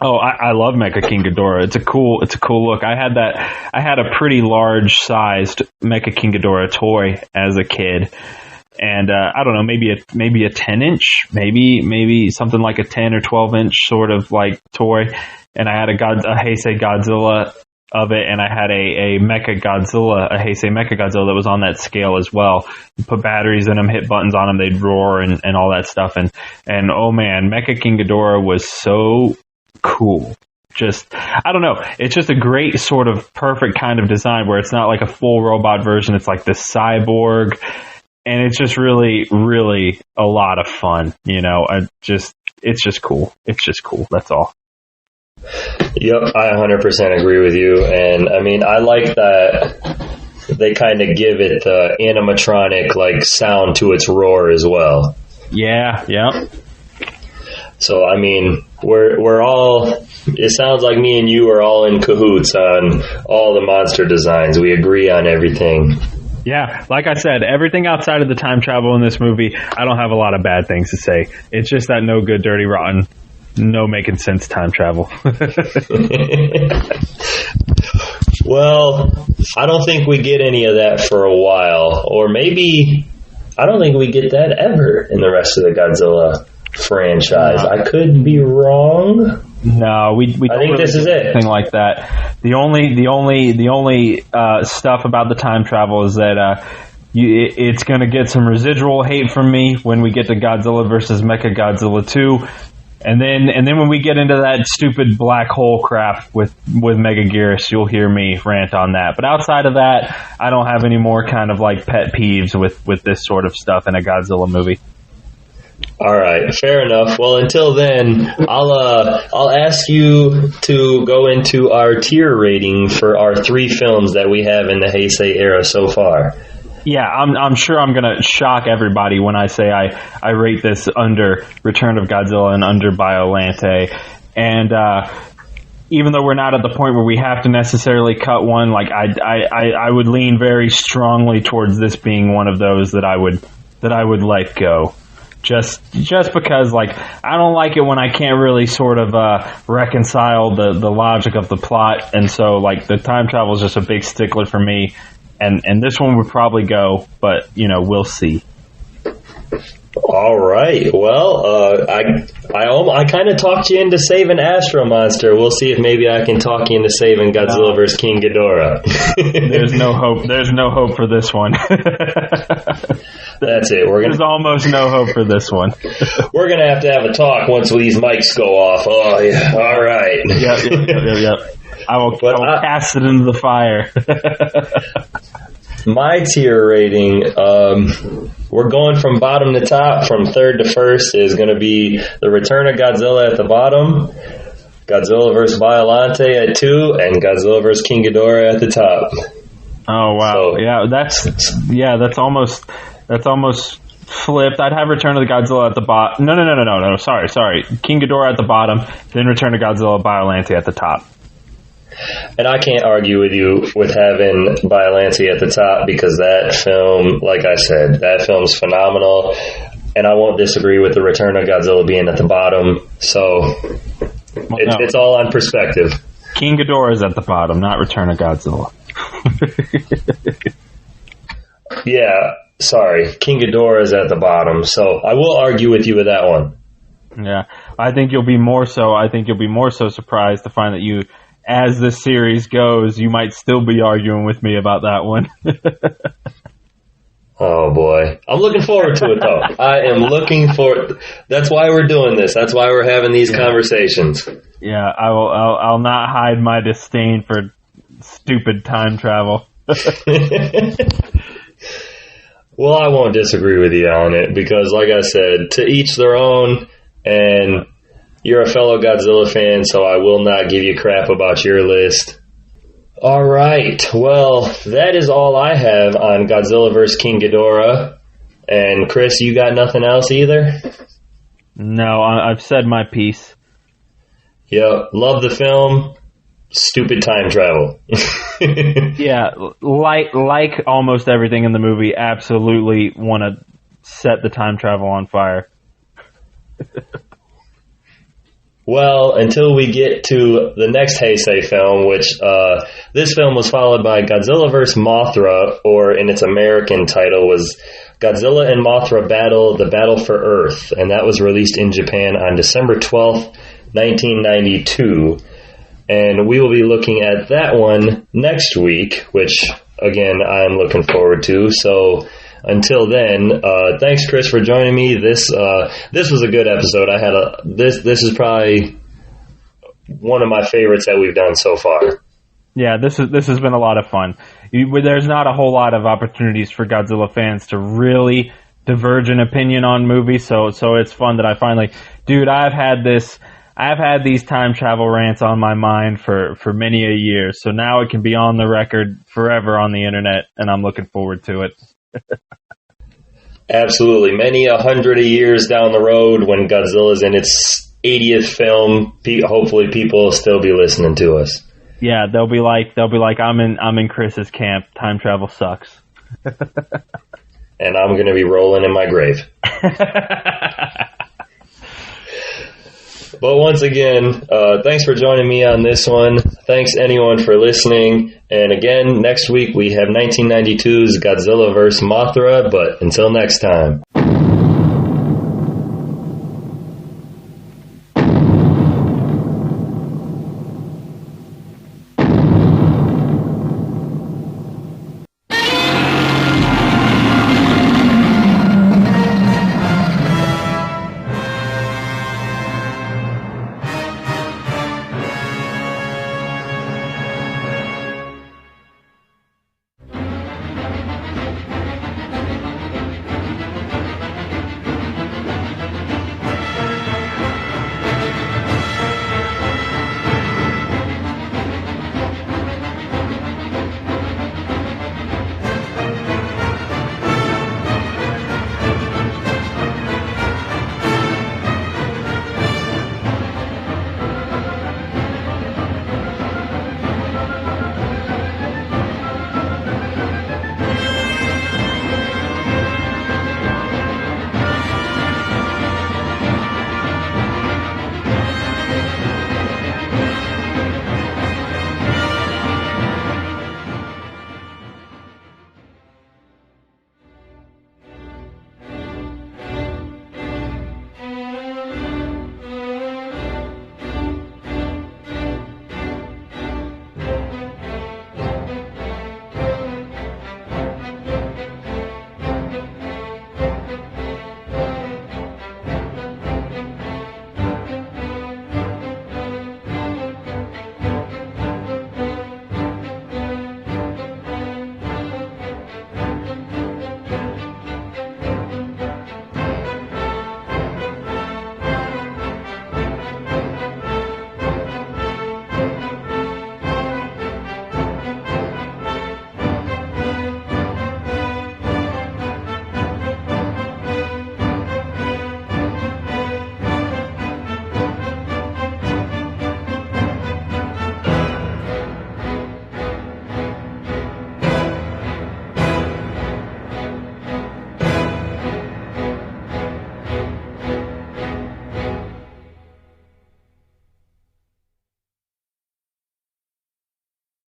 Oh, I love Mecha King Ghidorah. It's a cool look. I had a pretty large sized Mecha King Ghidorah toy as a kid, and I don't know, maybe a 10-inch, maybe something like a 10 or 12-inch sort of like toy. And I had a Heisei Godzilla of it, and I had a Mecha Godzilla, a Heisei Mecha Godzilla that was on that scale as well. You put batteries in them, hit buttons on them, they'd roar and all that stuff. And oh man, Mecha King Ghidorah was so cool. Just, I don't know, it's just a great sort of perfect kind of design where it's not like a full robot version, it's like this cyborg, and it's just really, really a lot of fun, you know. It's just cool, that's all. Yep, I 100% agree with you, and I mean, I like that they kind of give it the animatronic like sound to its roar as well. Yeah. So, I mean, we're all, it sounds like me and you are all in cahoots on all the monster designs. We agree on everything. Yeah, like I said, everything outside of the time travel in this movie, I don't have a lot of bad things to say. It's just that no good, dirty, rotten, no making sense time travel. Well, I don't think we get any of that for a while. Or maybe, I don't think we get that ever in the rest of the Godzilla franchise. I could be wrong. No, we I think this is it. Anything like that. The only stuff about the time travel is that it's going to get some residual hate from me when we get to Godzilla versus Mecha Godzilla 2. And then when we get into that stupid black hole crap with Megaguirus, you'll hear me rant on that. But outside of that, I don't have any more kind of like pet peeves with this sort of stuff in a Godzilla movie. All right, fair enough. Well, until then, I'll ask you to go into our tier rating for our 3 films that we have in the Heisei era so far. Yeah, I'm sure I'm going to shock everybody when I say I rate this under Return of Godzilla and under Biollante. And even though we're not at the point where we have to necessarily cut one, like I would lean very strongly towards this being one of those that I would let go. Just because, like, I don't like it when I can't really sort of reconcile the logic of the plot, and so, like, the time travel is just a big stickler for me. And this one would probably go, but, we'll see. All right. Well, I kind of talked you into saving Astro Monster. We'll see if maybe I can talk you into saving Godzilla vs. King Ghidorah. There's no hope. There's no hope for this one. That's it. There's almost no hope for this one. We're gonna have to have a talk once these mics go off. Oh yeah. All right. Yep. I will cast it into the fire. My tier rating, we're going from bottom to top, from third to first, is going to be The Return of Godzilla at the bottom, Godzilla vs. Biollante at 2, and Godzilla vs. King Ghidorah at the top. Oh wow! So, that's almost flipped. I'd have Return of the Godzilla at the bottom. No. Sorry. King Ghidorah at the bottom, then Return of Godzilla, Biollante at the top. And I can't argue with you with having Biollante at the top, because that film, like I said, that film's phenomenal. And I won't disagree with The Return of Godzilla being at the bottom. So it's all on perspective. King Ghidorah is at the bottom, not Return of Godzilla. Yeah, sorry. King Ghidorah is at the bottom. So I will argue with you with that one. Yeah, I think you'll be more so surprised to find that you, as this series goes, you might still be arguing with me about that one. Oh boy. I'm looking forward to it though. I am looking forward. That's why we're doing this. That's why we're having these conversations. Yeah, I'll not hide my disdain for stupid time travel. Well, I won't disagree with you on it, because like I said, to each their own, and you're a fellow Godzilla fan, so I will not give you crap about your list. All right. Well, that is all I have on Godzilla vs. King Ghidorah. And Chris, you got nothing else either? No, I've said my piece. Yeah, love the film. Stupid time travel. Yeah, like almost everything in the movie, absolutely want to set the time travel on fire. Well, until we get to the next Heisei film, which this film was followed by Godzilla vs. Mothra, or in its American title was Godzilla and Mothra Battle, The Battle for Earth, and that was released in Japan on December 12th, 1992. And we will be looking at that one next week, which, again, I'm looking forward to. So until then, thanks, Chris, for joining me. This was a good episode. This is probably one of my favorites that we've done so far. Yeah, this has been a lot of fun. There's not a whole lot of opportunities for Godzilla fans to really diverge in opinion on movies, so it's fun that I finally, dude, I've had these time travel rants on my mind for many a year, so now it can be on the record forever on the internet, and I'm looking forward to it. Absolutely. Many 100 years down the road, when Godzilla's in its 80th film, hopefully people will still be listening to us. Yeah, they'll be like, I'm in Chris's camp. Time travel sucks. And I'm going to be rolling in my grave. But once again, thanks for joining me on this one. Thanks anyone for listening. And again, next week we have 1992's Godzilla vs. Mothra, but until next time.